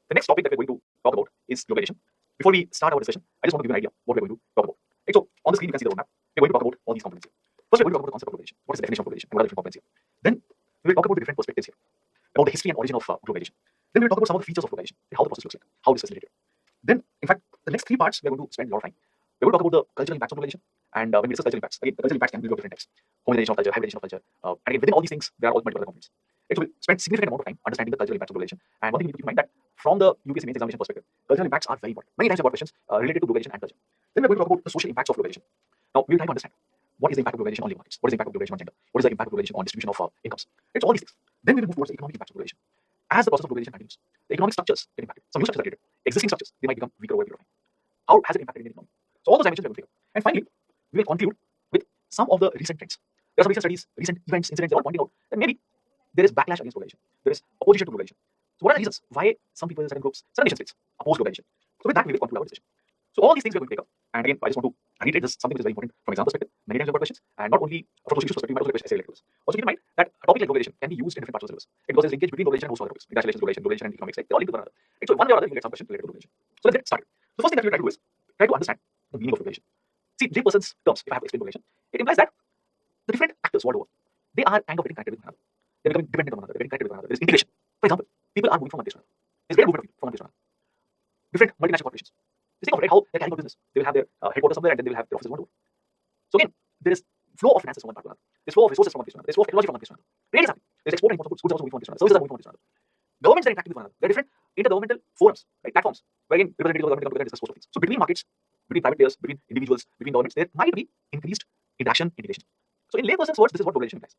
The next topic that we're going to talk about is globalization. Before we start our discussion, I just want to give you an idea what we're going to talk about. Right, so on the screen you can see the roadmap. We're going to talk about all these components here. First, we're going to talk about the concept of globalization. What is the definition of globalization? And what are the different components here? Then we will talk about the different perspectives here, about the history and origin of globalization. Then we'll talk about some of the features of globalization, how the process looks like, how this is related. Then, in fact, the next three parts we're going to spend a lot of time. We're going to talk about the cultural impacts of globalization. And when we discuss cultural impacts, again, the cultural impacts can be of different types. Homogenization of culture, hybridization of culture. And again, within all these things, there are all multiple other components. Right, so we'll spend significant amount of time understanding the cultural impacts of globalization. And one thing you need to keep in mind that from the UPSC mains examination perspective, cultural impacts are very important. Many times I've got questions related to globalization and culture. Then we're going to talk about the social impacts of globalization. Now, we'll try to understand what is the impact of globalization on labor markets, what is the impact of globalization on gender, what is the impact of globalization on distribution of incomes. It's all these things. Then we will move towards the economic impacts of globalization. As the process of globalization continues, the economic structures get impacted. Some new structures are created. Existing structures, they might become weaker over a period of time. How has it impacted Indian economy? So all those dimensions we're going to figure. And finally, we will conclude with some of the recent trends. There are some recent studies, recent events, incidents, they're all pointing out that maybe there is backlash against globalization. There is opposition to globalization. So what are the reasons why some people, certain groups, certain nation states oppose globalization? So with that, we will conclude our discussion. So all these things we're going to take up. And again, I just want to reiterate this, something which is very important from exam perspective. Many times we've got questions, and not only from social issues perspective, you might also get questions essay related to this. Also keep in mind that a topic like globalization can be used in different parts of the syllabus. Because there's linkage between globalization and most other topics. Congratulations, globalization and economics, right? They're all linked to one another. Right? So one way or other, you get some question related to globalization. So let's get started. The first thing that we'll try to do is try to understand the meaning of globalization. See, J person's terms, if I have to explain globalization, it implies that the different actors world over, they are kind of getting connected with one another. They're becoming dependent on one another. They're getting connected with one another. There's integration. For example, people are moving from one place to another. There's great movement of people from one place to another. Different multinational corporations. Just think of it, how they're carrying out business. They will have their headquarters somewhere, and then they will have their offices one over. So again, there is flow of finances from one part to another. There's flow of resources from one place to another. There's flow of technology from one place to another. Trade is happening. There's export and import of goods. Goods are also moving from one place to another. Services are moving from one place to another. Governments are interacting with one another. There are different intergovernmental forums, right? Platforms where again representatives of the government come together and discuss sorts of things. So between markets, between private players, between individuals, between governments, there might be increased interaction, integration. So in layperson's words, this is what globalization implies.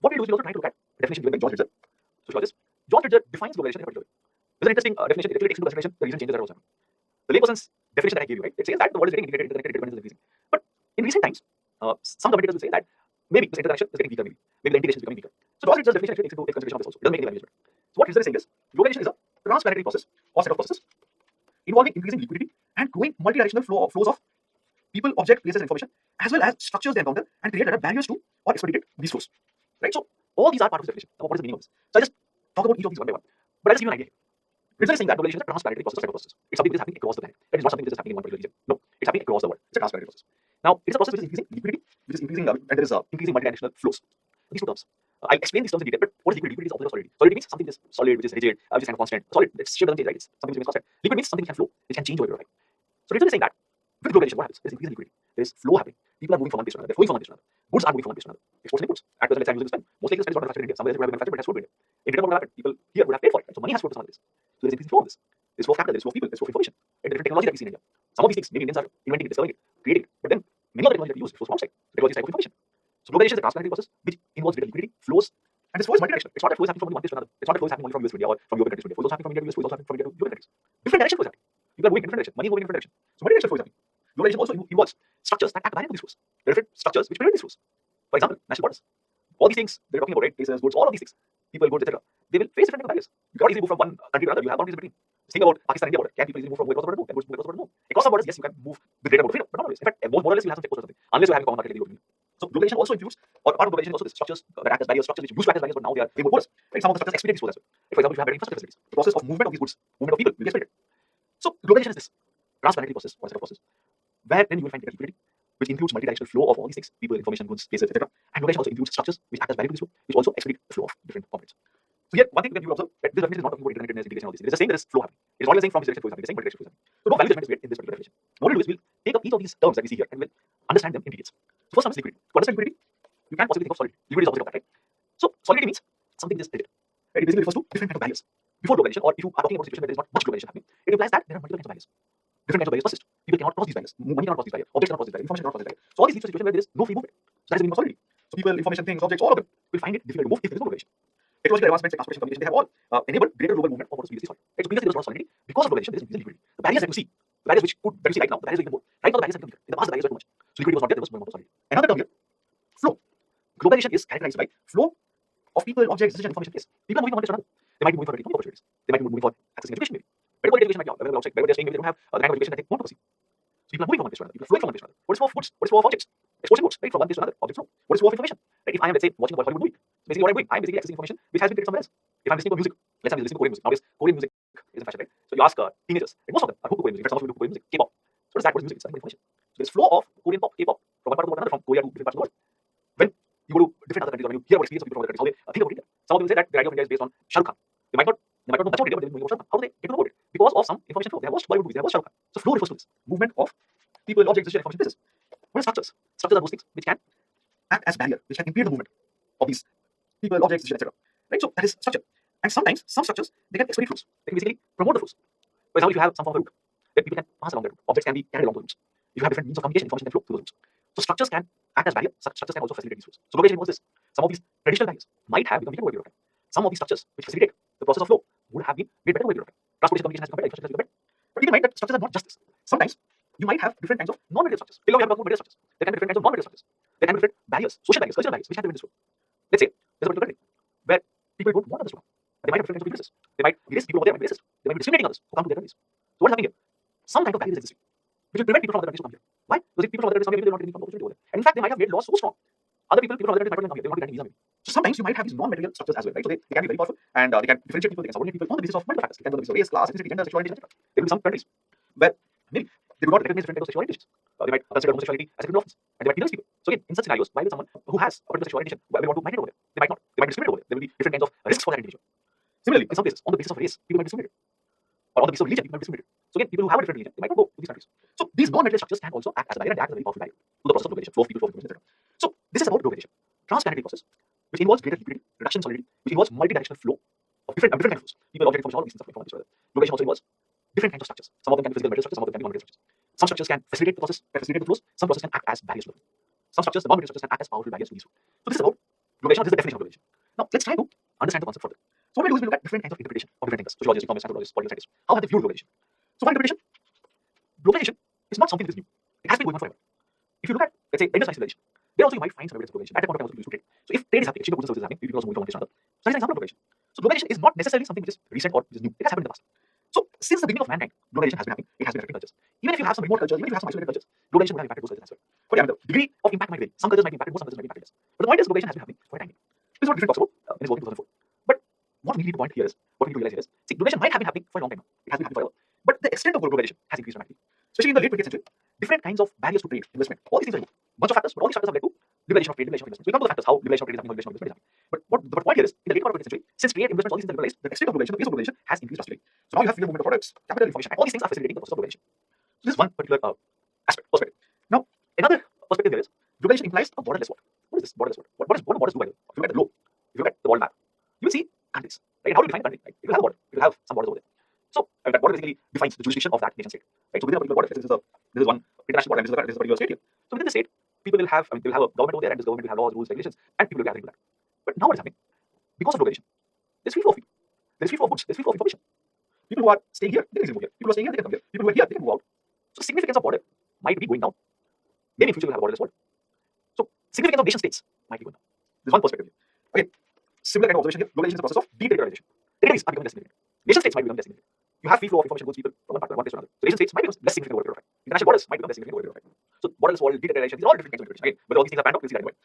What we do is we also try to look at a definition given by George Ritzer, sociologist. George Ritzer defines globalization in a particular way. There's an interesting definition. It actually takes into consideration the recent changes that are also happening. The layperson's definition that I gave you, right? It says that the world is getting integrated, interconnected, interdependence is increasing. But in recent times, some commentators will say that maybe this interaction is getting weaker, maybe the integration is becoming weaker. So George Ritzer's definition actually takes into consideration of this also. It doesn't make any values. So what Ritzer is saying is, globalization is a transplanetary process or set of processes involving increasing liquidity and growing multidirectional flows of people, objects, places, and information, as well as structures they encounter and create that are barriers to or expedited these flows. Right? So all these are part of this definition. Now, what is the meaning of this? So I just talk about each of these one by one. But I'll just give you an idea here. Ritzer is saying that globalization is a transplanetary process, type of process. It's something that is happening across the planet. That is not something that is happening in one particular region. No, it's happening across the world. It's a transplanetary process. Now, it is a process which is increasing liquidity, which is increasing, and there is increasing multidirectional flows. These two terms. I'll explain these terms in detail, but what is liquidity? Liquidity is opposite of solidity. Solidity means something is solid, which is rigid, which is kind of constant. Solid, its shape doesn't change, right? It's something which is constant. Liquid means something which can flow, which can change over a period of time. So Ritzer is saying that with globalization, what happens? There is increasing liquidity. There is flow happening. People are moving from one place to another. They're flowing from one place to another. Goods are moving from one place to another. Exports and imports. At present, let's say I'm using this pen. Most likely this pen is not manufactured in India. Somewhere else it would have been manufactured, but it has flowed to India. In return, what would have happened? People here would have paid for it. Right? So money has flowed to some of this. So there is increasing flow of this. There's flow of capital, there's flow of people, there's flow of information. Right? Different technology that we see in India. Some of these things, maybe Indians are inventing it, discovering it, creating it. But then many of the technology that we use flows from outside. Technology is type of information. So globalization is a transplanetary process which involves greater liquidity, flows, and this flow is multidirectional. It's not that flow is happening from one place to another. It's not that flow is happening only from US to India or from European countries to India. Flow is also happening from India to US, flow is also happening from India to European countries. Different direction flow is happening. People are moving in different direction. Money is moving in different direction. So multidirectional flow is happening. Globalization also involves structures that act barrier to these flows. There are different structures which prevent these flows. For example, national borders. All these things they're talking about, right? Places, goods, all of these things. People, goods, etc. They will face different barriers. You cannot easily move from one country to another. You have boundaries between. Just think about Pakistan-India border. Can people easily move from one across the border? No. Can goods move across the border? No. Across the borders, yes, you can move with greater amount of freedom, but not always. In fact, most more or less you have some checkposts or something, unless you have a common market like the European Union. So globalization also includes, or part of globalization is also the structures that act as barriers, structures which used to act as barriers, but now they are way more porous. Right? Some of the structures expedite these flows as well. Like, for example, if you have better infrastructure facilities, the process of movement of these goods, movement of people will be expedited. So globalization is this transplanetary process or set of process where then you will find greater liquidity, which includes multidirectional flow of all these things, people, information, goods, places, etc. And globalization also includes structures which act as barrier to this flow, which also expedite the flow of different components. So here, one thing you will observe that this definition is not talking about interconnectedness, integration, all these things. It is just saying there is flow happening. It is not even saying from this direction flow is happening. It is saying multidirectional flow is happening. So no value judgment is made in this particular definition. What we'll do is we'll take up each of these terms that we see here and we'll understand them in details. So first term is liquidity. To understand liquidity, you can possibly think of solidity. Liquidity is opposite of that, right? So solidity means something is rigid. Right? It basically refers to different kinds of barriers. Before globalization, or if you are talking about a situation where there is not much globalization happening, it implies that there are multiple kinds of barriers. Different kinds of barriers persist. People cannot cross these barriers. Money cannot cross these barriers. Objects cannot cross these barriers. Information cannot cross these barriers. So all these leads to a situation where there is no free movement. So that is the meaning of solidity. So people, information, things, objects, all of them will find it difficult to move if there is no globalization. Technological advancements, transportation, communication, they have all enabled greater global movement of what was previously solid. Right? So previously there was not solidity. Because of globalization, there is increasing liquidity. The barriers that you see, the barriers that you see right now, the barriers are even more. Right now the barriers are becoming weaker. In the past the barriers were too much. So liquidity was not there, there was more amount of solidity. Another term here, flow. Globalization is characterized by flow of people, objects, decision, information, place. People are moving from one place to another. They might be moving for economic opportunities. They might be moving for accessing education maybe. Better quality education might be available outside. Wherever they're staying, maybe they don't have the kind of education that they want to see. So people are moving from one place to another. People are flowing from one place to another. What is flow of goods? What is flow of objects? Exports and goods, right? From one place to another. Objects flow. What is flow of information? Right? If I am, let's say, watching a Hollywood movie, so basically what I'm doing, I'm basically accessing information which has been created somewhere else. If I'm listening to music, let's say I'm listening to Korean music. Nowadays, Korean music is in fashion, right? So you ask teenagers, and most of them are who music. Some of you do Korean music, K-pop. So what is that? What is music? It's nothing but information. So there's flow of Korean pop, K-pop, from one part of the world to another, from Korea to different parts of the world. When you go to different other countries, or when you hear about experience of people from other countries, how they think about India. Some of them say that their idea of India is based on Shah Rukh Khan. They might not know much about India, but they know about Shah Rukh Khan. How do they get to know about it? Because of some information flow. They have watched Bollywood movies, they have watched Shah Rukh Khan. So flow refers to this movement of people, objects, decisions, information, places. What are structures? Structures are those things which can act as barrier, which can impede the movement of these people, objects, decisions, etc. Right? So that is structure. And sometimes some structures they can expedite flows. They can basically promote the flows. For example, if you have some form of route, then people can pass along that route. Objects can be carried along those routes. If you have different means of communication, information can flow through those routes. So structures can act as barrier. Structures can also facilitate these flows. So globalization involves this. Some of these traditional barriers might have become weaker over a period of time. Some of these structures which facilitate the process of flow would have been made better over a period of time. Transportation communication has become better, infrastructure has become better. But keep in mind that structures are not just this. Sometimes you might have different kinds of non-material structures. Till now we have talked about material structures. There can be different kinds of non-material structures. There can be different barriers, social barriers, cultural barriers, which have been in this flow. Let's say there's a particular country where people don't want others to come. They might have different kinds of prejudices. They might erase people over there, might be racist. They might be discriminating others who come to their countries. So what is happening here? Some kind of barrier is existing, which will prevent people from other countries to come here. Why? Because if people from other countries come here, they will not get any opportunity over there. And in fact, they might have made laws so strong. Other people from other countries might not come here. They will not get any visa maybe. So sometimes you might have these non-material structures as well, right? So they can be very powerful and they can differentiate people, they can subordinate people on the basis of multiple factors. It can be on the basis of race, class, ethnicity, gender, sexual orientation, etc. There will be some countries where maybe they do not recognize different types of sexual orientations. They might consider homosexuality as a criminal offense and they might penalize people. So again, in such scenarios, why will someone who has a particular sexual orientation will want to migrate over there? They might not. They might discriminate over there. There will be different kinds of risks for that individual. Similarly, in some places, on the basis of race, people might be discriminated. Or on the basis of religion, people might be discriminated. So again, people who have a different religion, they might not go to these countries. So these non-material structures can also act as a barrier and act as a very powerful barrier to the process of globalization, flow of people, flow of information, etc. So this is about globalization, transplanetary process, which involves greater liquidity, reduction in solidity, which involves multi-directional flow of different kinds of flows. People, object, information, all of these things are from each other. Globalization also involves different kinds of structures. Some of them can be physical material structures, some of them can be non-material structures. Some structures can facilitate the process, can facilitate the flows. Some processes can act as barriers to them. Some structures, the non-material structures, can act as powerful barriers to these flows. So this is about globalization. This is the definition of globalization. Now let's try to understand the concept further. So what we do is we look at different kinds of interpretation of different thinkers, sociologists, economists, anthropologists, political scientists. How have they viewed globalization? So for interpretation, globalization is not something that is new. It has been going on forever. If you look at, let's say, Indus civilization, there also you might find some evidence of globalization. At that point of time, also people used to trade. So if trade is happening, exchange of goods and services is happening, people also move from one place to another. So that is an example of globalization. So globalization is not necessarily something which is recent or which is new. It has happened in the past. So since the beginning of mankind, globalization has been happening. It has been affecting cultures. Even if you have some remote cultures, even if you have some isolated cultures, globalization would have impacted those cultures as well. But yeah, the degree of impact might vary. Some cultures might be impacted more, some cultures might be impacted less. But the point is, globalization has been happening for a time. This is what different talks about in his work in 2004. But what we need to point here is, what we need to realize here is, see, globalization might have been happening for a long time now. It has been happening forever. But the extent of globalization has increased dramatically. Especially in the late 20th century, different kinds of barriers to trade, investment, all these things are removed. Bunch of factors, but all these factors have led to liberalization of trade, liberalization of investment. So we come to the factors, how liberalization of trade is happening, how liberalization of investment is happening. But what the point here is, in the late part of the 20th century, since trade, investment, all these things are liberalized, the extent of globalization, the pace of globalization has increased drastically. So now you have freedom movement of products, capital, information, and all these things are facilitating the process of globalization. So this is one particular aspect, perspective. Now, another perspective here is, globalization implies a borderless world. What is this borderless world? What do borders do by the way? If you look at the globe, if you look at the world map, you will see countries. Right? And how do you define a country? Right? It will have a border. It will have some borders over there. So that border basically defines the jurisdiction of that nation state. Right? So within a particular border, this is one international border, and this is a particular state here. So within the state, people will have, they will have a government over there, and this government will have laws, rules, regulations, and people will gather into that. But now what is happening? Because of globalization, there's free flow of people. There's free flow of goods. There's free flow of information. People who are staying here, they can easily move here. People who are staying here, they can come here. People who are here, they can move out. So significance of border might be going down. Maybe in future we'll have a borderless world. So significance of nation states might be going down. There's one perspective here. Again, similar kind of observation here. Globalization is the process of deterritorialization. Territories are becoming less significant. Nation states might become less significant. You have free flow of information, goods, people from one place to another. So nation states might become less significant over a period of time. International borders might become less significant over a period of time. So borderless world, deterritorialization, these are all different kinds of interpretation. Again, whether all these things are panned out, we'll see that anyway.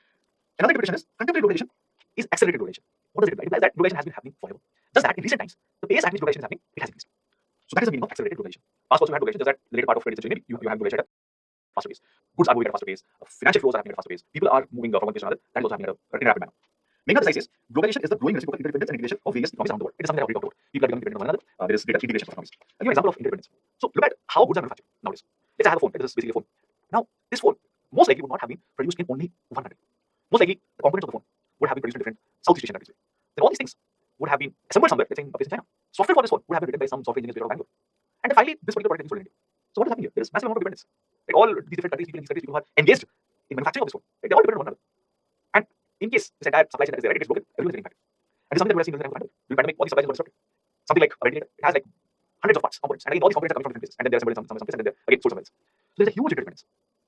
Another interpretation is contemporary globalization is accelerated globalization. What does it imply? It implies that globalization has been happening forever. Just that in recent times, the pace at which globalization is happening, it has increased. So that is the meaning of accelerated globalization. Past also had globalization, just that the later part of 20th century, maybe you have globalization at a faster pace. Goods are moving at a faster pace. Financial flows are happening at a faster pace. People are moving from one place to another. That is also happening in a rapid manner. Making the thesis, globalization is the growing reciprocal interdependence and integration of various economies around the world. It is something that I already talked about. People are becoming dependent on one another. There is greater integration of economies. I'll give you an example of interdependence. So look at how goods are manufactured nowadays. Let's say I have a phone. This is basically a phone. Now, this phone most likely would not have been produced in only one country. Most likely, the components of the phone would have been produced in different Southeast Asian countries. Then all these things would have been assembled somewhere, let's say in a place in China. Software for this phone would have been written by some software engineers based out of Bangalore. And then finally, this particular product is sold in India. So what is happening here? There is massive amount of dependence. Like all these different countries, people in these countries, people who are engaged in manufacturing of this phone. Right? They all depend on one another. And in case this entire supply chain that is there, right, it gets broken, everyone is getting impacted. And it's something that we have seen during the pandemic. All these supply chains got disrupted. Something like a ventilator, it has like hundreds of parts, components, and again, all these components are coming from different places. And then they're assembled in some place, and then they're again sold somewhere else. So there's a huge interdependence,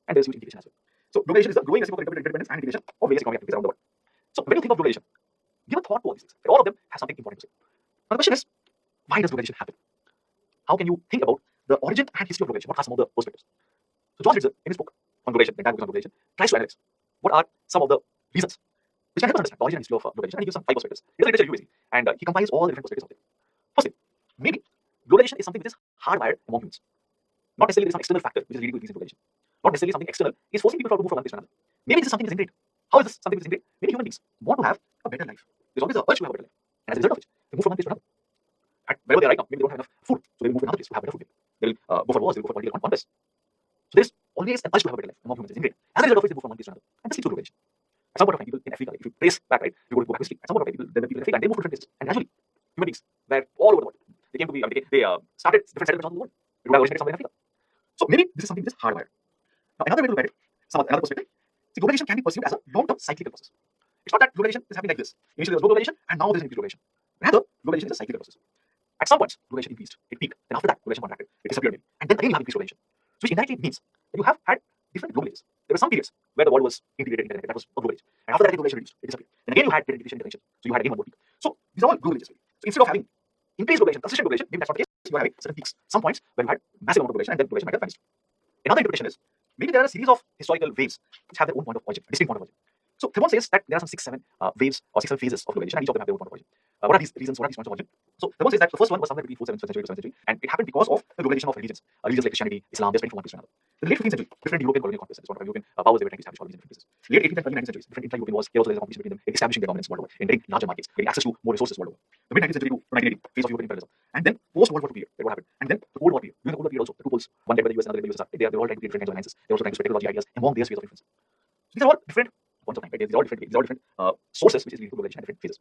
and there's huge integration as well. So globalization is the growing reciprocal interdependence and integration of various economic activities around the world. So when you think of globalization, give a thought to all these things. Like all of them have something important to say. Now the question is, why does globalization happen? How can you think about the origin and history of globalization? What are some of the perspectives? So John Ritzer, in his book on globalization, the entire book on globalization, tries to analyze what are some of the reasons which can help us understand the origin and history of globalization, and he gives some 5 perspectives. Here's a literature review, and he compiles all the different perspectives of it. Firstly, maybe globalization globalization is something which is hardwired among humans. Not necessarily there is some external factor which is leading to increase in globalization. Not necessarily something external is forcing people to move from one place to another. Maybe this is something which is ingrained. How is this something which is ingrained? Maybe human beings want to have a better life. There's always a urge to have a better life. And as a result of which, they move from one place to another. At wherever they are right now, maybe they don't have enough food, so they will move to another place to have better food. They will go for wars, they will go for political conquest. So there's always an urge to have a better life among humans. It's ingrained. As a result of which, they move from one place to another. And this leads to globalization. At some point of time, people in Africa, if you trace back, right, you go back history. At some point of time, there were people in Africa and they moved to different places. And gradually, human beings were all over the world. They came to be, they started different settlements all over the world. It would have originated somewhere in Africa. So maybe this is something which is hardwired. Now, another way to look at it, another perspective, see, globalization can be perceived as a long-term cyclical process. It's not that globalization is happening like this. Initially, there was no globalization, and now there's increased globalization. Rather, globalization is a cyclical process. At some points, globalization increased, it peaked, and after that, globalization contracted, it disappeared maybe, and then again you have increased globalization. So which indirectly means that you have had different global ages. There were some periods where the world was integrated, interconnected, that was a global age, and after that, globalization reduced, it disappeared. Then again, you had integration, interconnection, so you had again one more peak. So these are all global ages. So instead of having increased globalization, consistent globalization, maybe that's not the case. You are having certain peaks, some points where you had massive amount of globalization, and then globalization might have vanished. Another interpretation is maybe there are a series of historical waves which have their own point of origin, distinct point of origin. So Thibaut says that there are some 6-7 waves or 6-7 phases of globalization, and each of them have their own point of origin. What are these reasons? What are these points of origin? So Thibaut says that the first one was somewhere between 4th, 7th century to 7th century, and it happened because of the globalization of religions. Religions like Christianity, Islam, they spread from one place to another. In the late 15th century, different European colonial conquests, European powers, they were trying to establish all these different places. Late 18th and early 19th centuries, different intra-European wars, there was a competition between them in establishing their dominance world over, in getting larger markets, getting access to more resources world over. The mid 19th century to 1980, phase of European imperialism, and then post-World War II period, what happened? And then the Cold War period. During the Cold War period also, the two poles, one led by the US, another led by the USSR, they are all trying to create different kinds of alliances. They're also trying to spread technology ideas among their spheres of influence. So these are all different points of time, right? These are all different sources which is leading to globalization at different phases.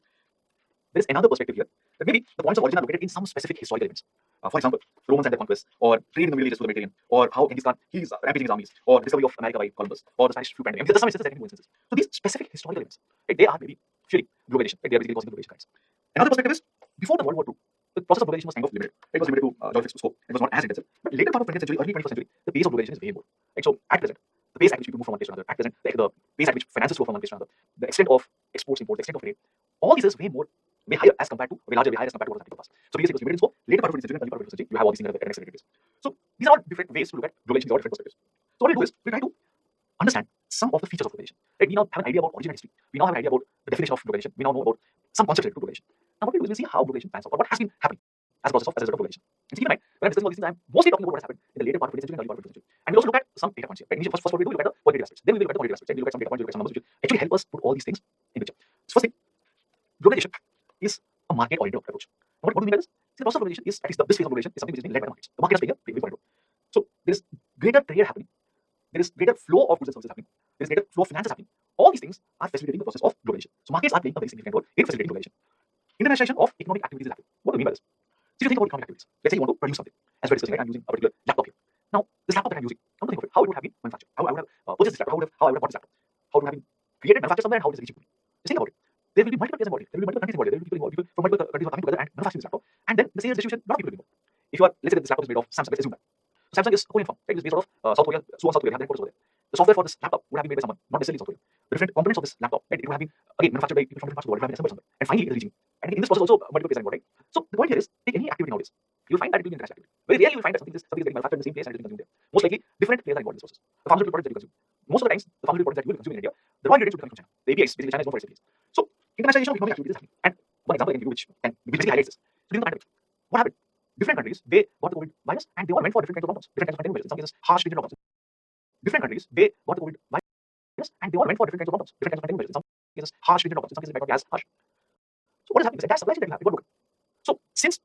There is another perspective here that maybe the points of origin are located in some specific historical events. For example, Romans and their conquests, or trade in the Middle Ages through the Mediterranean, or how Genghis Khan he's rampaging his armies, or discovery of America by Columbus, or the Spanish flu pandemic. There are some instances, technical instances. So these specific historical events, right, they are maybe fueling globalization. Right, they are basically causing globalization kinds. Another perspective is before the World War II, the process of globalization was kind of limited. It was limited to geographic scope. It was not as intensive. But later part of 20th century, early 21st century, the pace of globalization is way more. Right, so at present, the pace at which people move from one place to another, at present, the pace at which finances flow from one place to another, the extent of exports, imports, the extent of trade, all these is way higher as compared to, way larger, way higher as compared to what was happening in the past. So because it was limited in scope, later part of 20th century and early part of 21st century, you have all these things at an accelerated pace. So these are all different ways to look at globalization, these are all different perspectives. So what we do is we try to understand some of the features of globalization. Right? We now have an idea about origin and history. We now have an idea about the definition of globalization. We now know about some concepts related to globalization. Now what we do is we see how globalization pans out, or what has been happening as a process as a result of globalization. And keep in mind, when I'm discussing all these things, I'm mostly talking about what has happened in the later part of 20th century and early part of 21st century. And we also look at some data points here. Right? First what we do, we look at the qualitative aspects. Then we look at the quantitative aspects. Then we look at some data points, we look at some numbers which will actually help us put all these things in picture. So first thing, globalization is a market-oriented approach. Now, what do we mean by this? See, the process of globalization is, at least this phase of globalization is something which is being led by the markets. The market is playing a big role. So there is greater trade happening. There is greater flow of goods and services happening. There is greater flow of finances happening. All these things are facilitating the process of globalization. So markets are playing a very significant role in facilitating globalization. Internationalization of economic activities is happening. What do we mean by this? So if you think about economic activities, let's say you want to produce something. As we're discussing, right, I'm using a particular laptop here. Now, this laptop that I'm using, come to think of it, how it would have been manufactured. How I would have purchased this laptop, how I would have bought this laptop. How it would have been created, manufactured somewhere, and how it is reaching to me. Just think about it. There will be multiple players involved. There will be multiple countries involved. There will be people involved. People from multiple countries are coming together and manufacturing this laptop. And then the sales distribution, a lot of people will be involved. If you are, let's say that this laptop is made of Samsung, let's assume that. So Samsung is a Korean firm, right? It's based out of South Korea, Suwon, South Korea. They have their headquarters over there. The software for this laptop would have been made by someone, not necessarily South Korea. The different components of this laptop, right? It would have been again manufactured by people from different parts of the world. It would have been assembled somewhere, and finally it is reaching. And in this process also multiple players are involved, right? So the point here is, take any activity nowadays, you'll find that it will be international activity. Very rarely you find that something is getting manufactured in the same place and it is being consumed there. Most likely, different players are involved in this process. The pharmaceutical products that you consume, most of the times, the pharmaceutical products that you will consume in India, the raw ingredients will be coming from China. The APIs, basically China is known for its APIs. So internationalization of economic activity is happening. And one example I can give you which basically highlights this. So during the pandemic, what happened? Different countries, they got the COVID virus and they all went for different kinds of lockdowns, different kinds of containment measures. In some cases, harsh stringent lockdowns. Different countries, they got the COVID virus and they all went for different kinds of lockdowns, different kinds of containment measures. In some cases, harsh stringent lockdowns. In some cases, it might not be as harsh. So what is happening? This entire supply chain that you have, it got broken. So since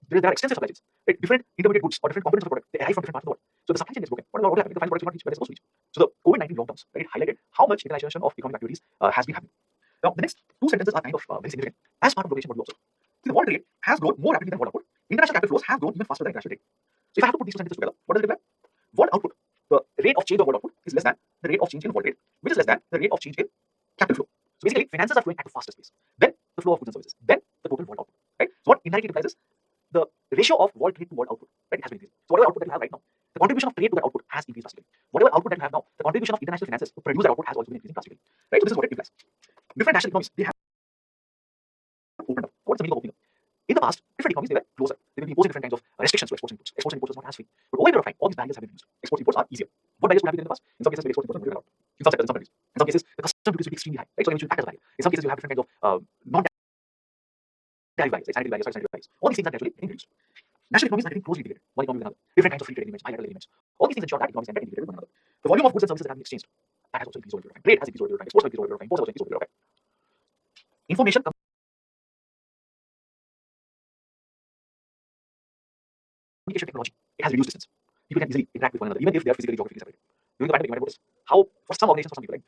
there are extensive supply chains, right? Different intermediate goods or different components of the product, they arrive from different parts of the world. So the supply chain gets broken. What will happen? The final product will not reach where it's supposed to reach. So the COVID-19 lockdowns, right, it highlighted how much internationalization of economic activities has been happening. Now, the next two sentences are kind of very significant. As part of globalization, what we observe. See, the world trade has grown more rapidly than world output. International capital flows have grown even faster than international trade. So if I have to put these two sentences together, what does it imply? World output, the rate of change of world output is less than the rate of change in world trade, which is less than the rate of change in capital flow. So basically, finances are flowing at a faster pace. Then the flow of goods and services. Then the total world output. Right? So what indirectly implies is the ratio of world trade to world output, right, has been increased. So whatever output that you have right now, the contribution of trade to that output has increased drastically. Whatever output that you have now, the contribution of international finances to produce that output has also been increasing drastically. Right? So this is what it implies. Different national economies, they have opened up. What's the meaning of opening up? In the past, different economies, they were closer. They will be imposing different kinds of restrictions to exports and imports. Exports and imports was not as free. But over a period of time, all these barriers have been reduced. Exports and imports are easier. What barriers would have been in the past? In some cases, exports and imports are not allowed. In some sectors, in some countries. In some cases, the custom duties will be extremely high. Right? So they will act as a barrier. In some cases, you have different kinds of non-tariff barriers, right? Sanitary barriers, sanitary barriers. All these things are naturally getting reduced. National economies are getting closely integrated, one economy with another. Different kinds of free trade agreements, bilateral agreements. All these things ensure that economies are integrated with one another. The volume of goods and services that have been exchanged, that has also increased over a period of time. Trade has increased over a period of time. Exports have increased over a period of time. Imports have also increased over a period of time. Information communication technology, it has reduced distance. People can easily interact with one another, even if they are physically geographically separated. During the pandemic, you might have noticed how, for some organizations, for some people, right,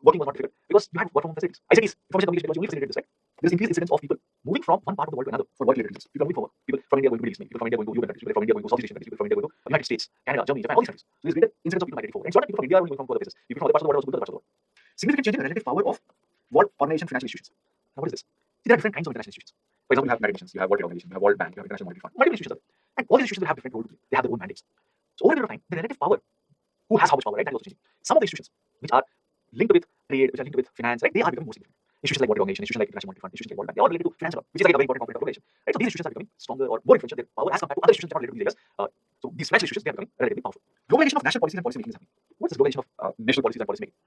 working was not difficult because you had work from home facilities. ICTs, information communication technology, only facilitated this, right? There is increased incidence of people moving from one part of the world to another for work-related reasons. People are moving for work. People from India going to Middle East, people from India going to European countries, people from India going to Southeast Asian countries, people from India going to United States, Canada, Germany, Japan, all these countries. So there's greater incidence of people migrating forward. And it's not that people from India are only going from other places. People from other parts of the world are also going to other parts of the world. Significant change in the relative power of world organization financial institutions. Now, what is this? See, there are different kinds of international institutions. For example, you have United Nations, you have World Trade Organization, you have World Bank, you have International Monetary Fund, multiple institutions are there. And all these institutions will have different roles to play. They have their own mandates. So over a period of time, the relative power, who has how much power, right? That is also changing. Some of the institutions which are linked with trade, which are linked with finance, right? They are becoming more significant. Institutions like World Trade Organization, institutions like International Monetary Fund, institutions like World Bank, they are related to finance, which is again a very important component of globalization. Right? So these institutions are becoming stronger or more influential. Their power as compared to other institutions that are related to these areas. So these financial institutions, they are becoming relatively powerful. Globalization of national policies and policy making is happening. What's this globalization of national policies and policy making?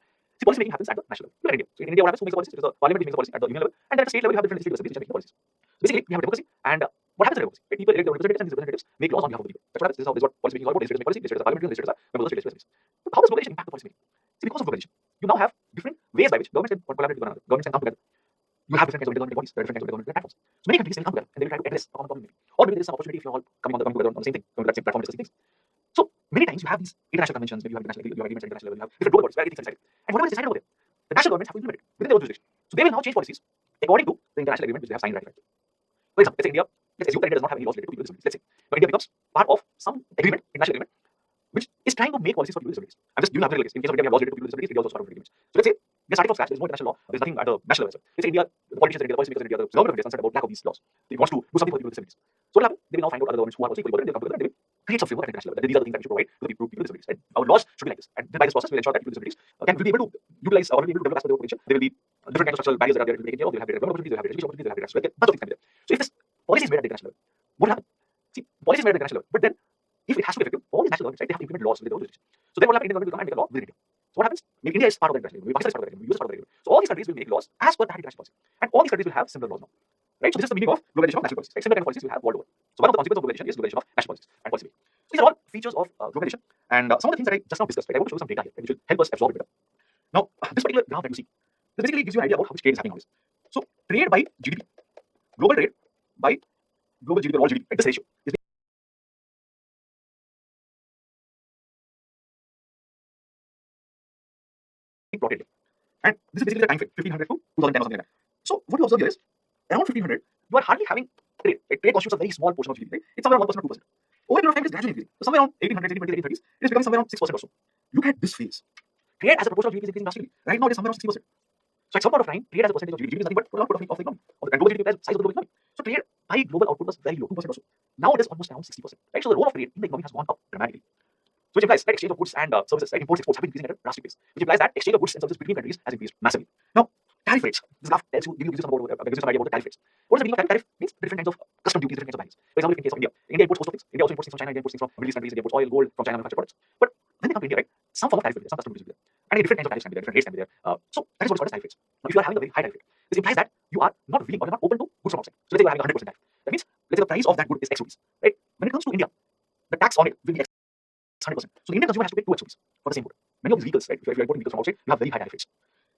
See, policy making happens at the national level. Look at India. So in India, what happens? Who makes the policies? It is the parliament which makes the policy at the union level, and then at the state level, you have different legislative assemblies which are making the policies. So basically, we have a democracy, and what happens in democracy? Right? People elect their representatives, and these representatives make laws on behalf of the people. That's what happens. This is what policy making is all about. Legislators make policy, legislators are parliament, legislators are members of the legislative assemblies. But how does globalization impact the policy making? See, because of globalization, you now have different ways by which governments can collaborate with one another. Governments can come together. You have different kinds of intergovernmental bodies, there are different kinds of intergovernmental platforms. So many countries can come together and they will try to address a common problem maybe. Or maybe there is some opportunity if you're all coming together on the same thing, coming to that same platform discussing things. So many times you have these international conventions, maybe you have international agreements at international level, you have different global bodies where everything is decided. And whatever is decided over there, the national governments have to implement it within their own jurisdiction. So they will now change policies according to the international agreement which they have signed and ratified. For example, let's say India, let's assume that India does not have any laws related to people with disabilities. Let's say. But India becomes part of some agreement, international agreement, which is trying to make policies for people with disabilities. I'm just giving a hypothetical case. In case of India, we have laws related to people with disabilities, India also part of agreements. So let's say we're starting from scratch, there's no international law, there's nothing at the national level. Let's say India, the politicians in India, the policymakers in India, the government of India is concerned about lack of these laws. It wants to do something for people with disabilities. So what will happen? They will now find out other governments who are also equally important, they'll come together and they will create some framework at international level. That these are the things that we should provide to the people with disabilities. And our laws should be like this. And by this process, we'll ensure that people with disabilities will be able to utilize or will be able to develop as per their potential. There will be different kinds of structural barriers that are there to be taken care of. They'll have their development opportunities, they'll have their education opportunities, they'll have their access to healthcare. Bunch of things can be there. So if this policy is made at the international level, what will happen? See, policy is made at the international level, but then if it has to be effective, all these national governments, right, they have to implement laws with their own jurisdiction. So then what will happen? Indian government will come and make a law within India. So what happens? Maybe India is part of the international agreement, maybe Pakistan is part of the agreement, maybe US is part of the agreement. So all these countries will make laws as per that international policy. And all these countries will have similar laws now. Right? So this is the meaning of globalization of national policies. Right? Similar kind of policies will have world over. So one of the consequences of globalization is globalization of national policies and policy making. So these are all features of globalization. And some of the things that I just now discussed, right, I want to show you some data here, right, which will help us absorb it better. Now, this particular graph that you see, this basically gives you an idea about how much trade is happening nowadays. So trade by GDP, global trade by global GDP or all GDP, right, this ratio is being plotted here. And this is basically the time frame, 1500 to 2010 or something like that. So what you observe here is around 1500, you are hardly having trade. Right? Trade constitutes a very small portion of GDP. Right? It's somewhere around 1% or 2%. Over a period of time, it is gradually increasing. So somewhere around 1800s, 1820s, 1830s, it is becoming somewhere around 6% or so. Look at this phase. Trade as a proportion of GDP is increasing drastically. Right now, it is somewhere around 60%. So at some point of time, trade as a percentage of GDP is nothing but total output of the economy. And global GDP as size of the global economy. So trade by global output was very low, 2% or so. Now it is almost around 60%. Right? So the role of trade in the economy has gone up dramatically. So which implies that exchange of goods and services, like imports, exports have been increasing at a drastic pace. Which implies that exchange of goods and services between countries has increased massively. Now, tariff rates. This graph tells you, gives you some idea about the tariff rates. What is the meaning of tariff? Tariff means different kinds of custom duties, different kinds of values. For example, in case of India, India imports most of things. India also imports things from China, India imports things from Middle East countries, India imports oil, gold from China manufactured products. But when they come to India, right, some form of tariff will be there, some custom duties will be there. And different kinds of tariffs can be there, different rates can be there. So that is what is called as tariff rates. Now, if you are having a very high tariff rate, this implies that you are not willing or you're not open to goods from outside. So let's say you are having a 100% tariff. That means, let's say the price of that good is X rupees. Right? When it comes to India, the tax on it will be X 100%. So the Indian consumer has to pay 2x rupees for the same good. Many of these vehicles, right, if you're importing vehicles from outside, you have very high tariff rates.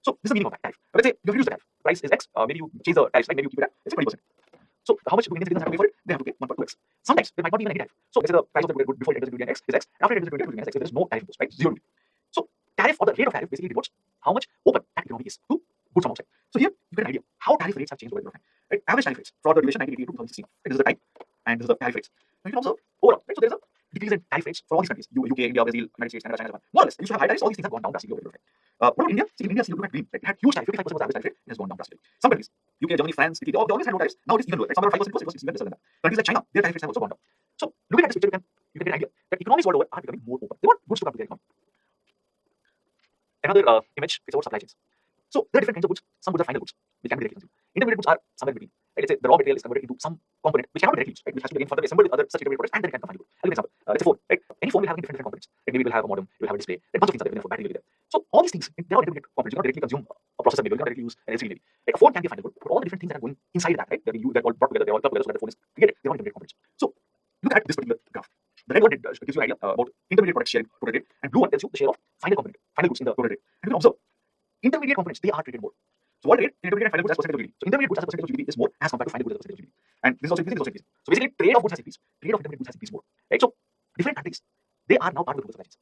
So this is the meaning of that tariff. But let's say you have reduced the tariff. Price is X. Maybe you change the tariff, like maybe you keep it at, let's say 20%. So how much do Indian citizens have to pay for it? They have to pay 1.2x. Sometimes there might not be even any tariff. So let's say the price of the good before it enters into Indian X is X. After it enters into Indian X, there is no tariff imposed, right? Zero. So tariff or the rate of tariff basically denotes how much open that economy is to goods from outside. So here you get an idea how tariff rates have changed over the time. Right? Average tariff rates for the duration 1988 to 2016. Right? This is the time, and this is the tariff rates. Now you can observe overall. Right? So there is a decrease in tariff rates for all these countries: UK, India, Brazil, United States, Canada, China, Japan. More or less, you should have high tariffs. All these things have gone down drastically over the time. What about India? See, in India, see, look at green. Right? It had huge tariff. 55% was the average tariff rate. It has gone down drastically. Some countries, UK, Germany, France, Italy, they always had low tariffs. Now it is even lower. Right? Some around 5%, it was even lesser than that. Countries like China, their tariff rates have also gone down. So looking at this picture, you can get an idea that economies world over are becoming more open. They want goods to come to their economy. Another image is about supply chains. So there are different kinds of goods. Some goods are final goods, which can be directly consumed. Intermediate goods are somewhere between. Right? Let's say the raw material is converted into some component which cannot be directly used, right? Which has to be again further assembled with other such intermediate products, and then it can become final good. I'll give an example. Let's say phone. Right? Any phone will have different components. Right? Maybe it will have a modem, it will have a display. Right? Bunch of things are there. Battery will be there. So all these things, they are all intermediate components. You cannot directly consume a processor, maybe you cannot directly use an LCD. Maybe. Right? A phone can be a final good, but all the different things that are going inside that, right? That are all brought together, they all come together so that the phone is created. They are all intermediate components. So Look at this particular graph. The red one gives you an idea about intermediate product share in total trade, and blue one tells you the share of final component, final goods in the total trade. And you can observe intermediate components, they are traded more. So what rate? Intermediate and final goods as percentage of GDP. So intermediate goods as a percentage of GDP is more as compared to final goods as a percentage of GDP. And this is also increasing, this is also increasing. So basically, trade of goods has increased, trade of intermediate goods has increased more. Right? So different countries, they are now part of the global supply chains.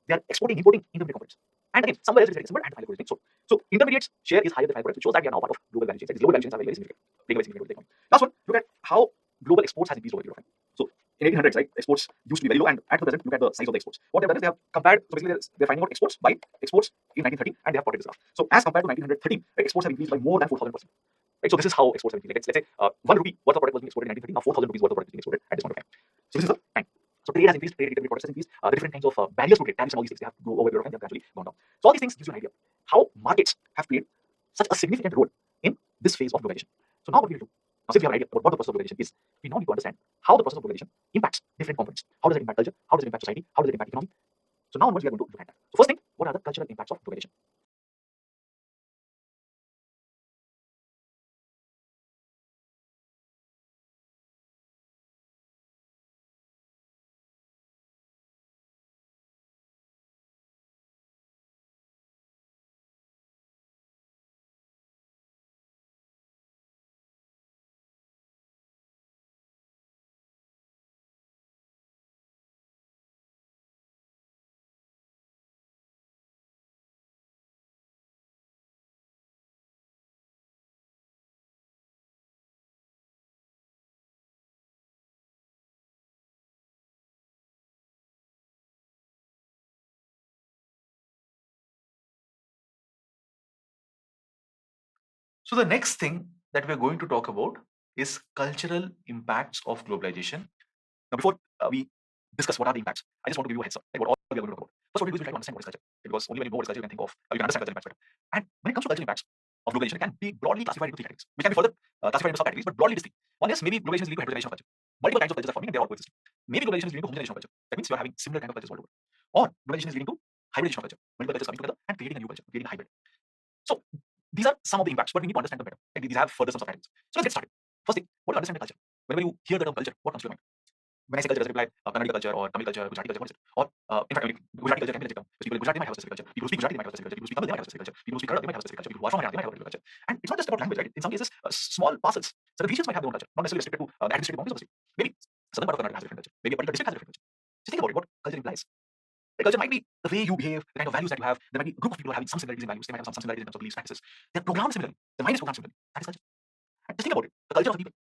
They are exporting, importing intermediate components. And again, somewhere else it is very similar and final goods. So intermediates share is higher than final products, which shows that we are now part of global value chains. Right? These global value chains are very, very significant. Very, very significant to the economy. Last one, look at how global exports has increased over a period of time. So in 1800s, right, exports used to be very low, and at the present, look at the size of the exports. What they've done is they have compared. So basically, they're finding out exports by exports in 1930, and they have plotted this graph. So as compared to 1913, right, exports have increased by more than 4,000%. Right, so this is how exports have increased. Let's say 1 rupee worth of product was being exported in 1930. Now 4,000 rupees worth of product is being exported at this point of time. So this is the time. So trade has increased, trade rate products has increased. The different kinds of barriers to trade, tariffs and all these things, they have grown over a period of time. They have gradually gone down. So all these things gives you an idea how markets have played such a significant role in this phase of globalization. So now what we will do, now since we have an idea about what the process of globalization is, we now need to understand how the process of globalization impacts different components. How does it impact culture? How does it impact society? How does it impact economy? So now onwards we are going to look at that. So first thing, what are the cultural impacts of globalization? So the next thing that we're going to talk about is cultural impacts of globalization. Now before we discuss what are the impacts, I just want to give you a heads up, like what all we are going to talk about. First, what we do is we try to understand what is culture, because only when you know what is culture, you can think of, you can understand cultural impacts better. And when it comes to cultural impacts of globalization, it can be broadly classified into three categories, which can be further classified into subcategories, but broadly these three. One is maybe globalization is leading to heterogenization of culture. Multiple kinds of cultures are forming and they are all coexisting. Maybe globalization is leading to homogenization of culture. That means you are having similar kind of cultures all over. Or globalization is leading to hybridization of culture. Multiple cultures coming together and creating a new culture, creating a hybrid. So these are some of the impacts, but we need to understand them better. Like these have further some subcategories. So let's get started. First thing, what do you understand by culture? Whenever you hear the term culture, what comes to your mind? When I say culture, does it imply Kannadic culture or Tamil culture, Gujarati culture? What is it? Or in fact, I mean, Gujarati culture can be a term. Because people in Gujarati might have a specific culture. People who speak Gujarati they might have a specific culture. People who speak Tamil they might have a specific culture. People who speak Kannada they might have a specific culture. People who are from Haryana they might have a particular culture. And it's not just about language, right? In some cases, small parcels, certain regions might have their own culture, not necessarily restricted to the administrative boundaries of the city. Maybe southern part of Karnataka has a different culture. Maybe a particular district has a different culture. So think about it. What culture implies? The culture might be the way you behave, the kind of values that you have. There might be a group of people having some similarities in values. They might have some similarities in terms of beliefs, practices. They're programmed similarly. The mind is programmed similarly. That is culture. And just think about it. The culture of the people.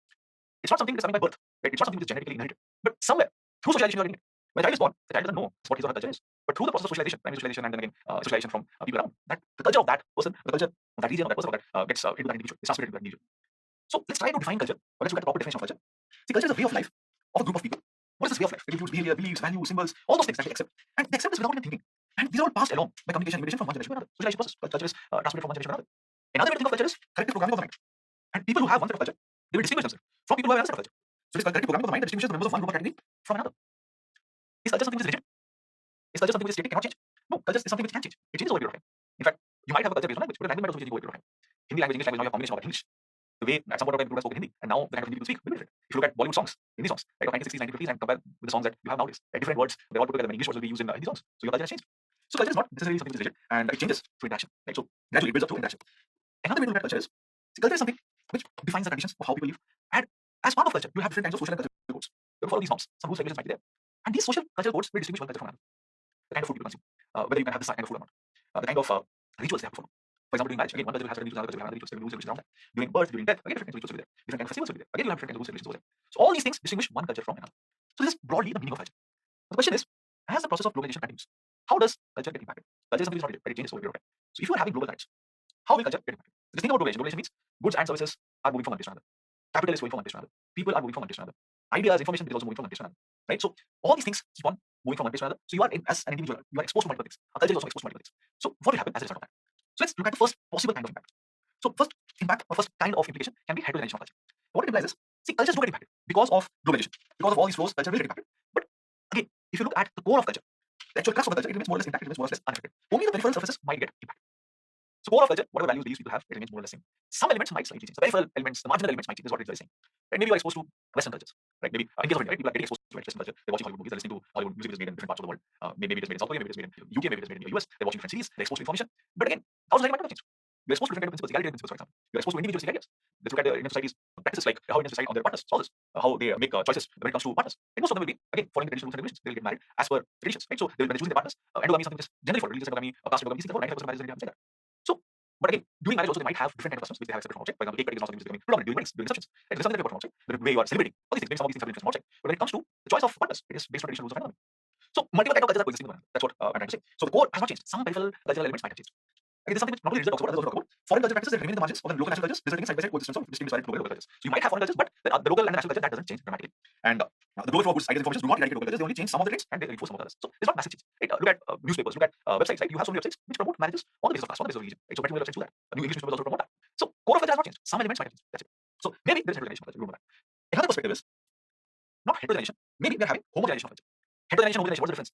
It's not something that's coming by birth. Right? It's not something that's genetically inherited. But somewhere, through socialization, you are getting it. When a child is born, the child doesn't know what his or her culture is. But through the process of socialization, primary socialization, and then again socialization from people around, that the culture of that person, the culture of that region, of that person, of that gets into that individual. It's transmitted to that individual. So let's try to define culture, or let's look at the proper definition of culture. See, culture is a way of life of a group of people. What is this way of life? It includes behavior, beliefs, values, symbols, all those things that they accept. And they accept this without even thinking. And these are all passed along by communication, invitation from one generation to another. Socialization process. Culture is transmitted from one generation to another. Another way to think of culture is collective programming of the mind. And people who have one set of culture, they will distinguish themselves from people who have another set of culture. So this collective programming of the mind that distinguishes the members of one group or category from another. Is culture something which is rigid? Is culture something which is static, cannot change? No, culture is something which can change. It changes over a period of time. In fact, you might have a culture based on language, but language might also change over a period of time. Hindi language, English language, now you have combination of English. The way at some point of time people have spoken Hindi, and now the kind of Hindi people speak will be different. If you look at Bollywood songs, Hindi songs, right, of 1960s, 1950s, and compare with the songs that you have nowadays, right, different words, they all put together. Many English words will be used in Hindi songs. So your culture has changed. So culture is not necessarily something which is rigid, and it changes through interaction, right? So gradually it builds up through interaction. Another way to look at culture is, see, culture is something which defines the conditions of how people live, and as part of culture, you have different kinds of social and cultural codes. You follow these norms. Some rules regulations might be there, and these social cultural codes will distinguish one culture from another. The kind of food people consume, whether you can have this kind of food or not, the kind of rituals they have to follow. For example, during marriage, again, one culture will have certain rituals, another culture will have other rituals, certain rules and regulations around that. During birth, during death, again, different kinds of rituals will be there. Different kinds of festivals will be there. Again, you have different kinds of rules and regulations over there. So all these things distinguish one culture from another. So this is broadly the meaning of culture. But the question is, as the process of globalization continues, how does culture get impacted? Culture is something which is not rigid, but it changes over a period of time. So if you are having global threats, how will culture get impacted? Because think about globalization. Globalization means goods and services are moving from one place to another. Capital is going from one place to another. People are moving from one place to another. Ideas, information is also moving from one place to another. Right? So all these things keep on moving from one place to another. So you are as an individual, you are exposed to multiple things. A culture is also exposed to multiple things. So what will happen as a result of that? So let's look at the first possible kind of impact. So first impact or first kind of implication can be heterogenization of culture. What it implies is, see, cultures do get impacted because of globalization. Because of all these flows, culture will get impacted. But again, if you look at the core of culture, the actual crux of the culture, it remains more or less intact, it remains more or less unaffected. Only the peripheral surfaces might get impacted. So core of culture, whatever values, beliefs people have, it remains more or less same. Some elements might slightly change. The peripheral elements, the marginal elements might change. Is what it's saying. Right? Maybe you are exposed to Western cultures. Right? Maybe in case of India, right? People are getting exposed to Western culture. They're watching Hollywood movies. They're listening to Hollywood music, which is made in different parts of the world. Maybe it is made in South Korea, maybe it is made in UK, maybe it is made in the US. They're watching different series. They're exposed to information. But again, thousands of might not change. You're exposed to different kind of principles, egalitarian principles, for example. You're exposed to individualistic ideas. Let's look at the Indian society's practices, like how Indians decide on their partners, spouses, how they make choices when it comes to partners. And most of them will be, again, following the traditional rules and regulations. They will get married as per traditions, right? So when they're choosing their partners, endogamy is something which is generally for religious endogamy, caste endogamy, 95% of marriages in India happen like that. So, but again, during marriage also they might have different kind of customs which they have separate from object. For example, cake cutting is not something which is becoming predominant during weddings, during receptions. It's something that they from object. The way you are celebrating, all these things, some of these things have been from object. But when it comes to the choice of partners, it is based on traditional rules of endogamy. So multiple kind of cultures are coexisting with one another. That's what I'm trying to say. So the core has not changed. Some peripheral cultural elements might have changed. Again, this is something which not only religion talks about, others also talk about. Foreign cultural practices that remain in the margins of the local national cultures, resulting in side by side coexistence of distinct valid global cultures. So you might have foreign cultures, but the local and the national culture that doesn't change dramatically. And the global flow of goods, ideas, information do not eradicate local cultures. They only change some of the traits and they reinforce some of the others. So it's not massive change. Right? Look at newspapers, look at websites. Right? You have so many websites which promote marriages on the basis of caste, on the basis of religion. Right? So many websites do that. New English newspapers also promote that. So core of culture has not changed. Some elements might have changed. That's it. So maybe there is heterogeneization of culture. We know that. Another perspective is not heterogeneization. Maybe we are having homogenization of culture. Heterogeneization, homogenization. What's the difference?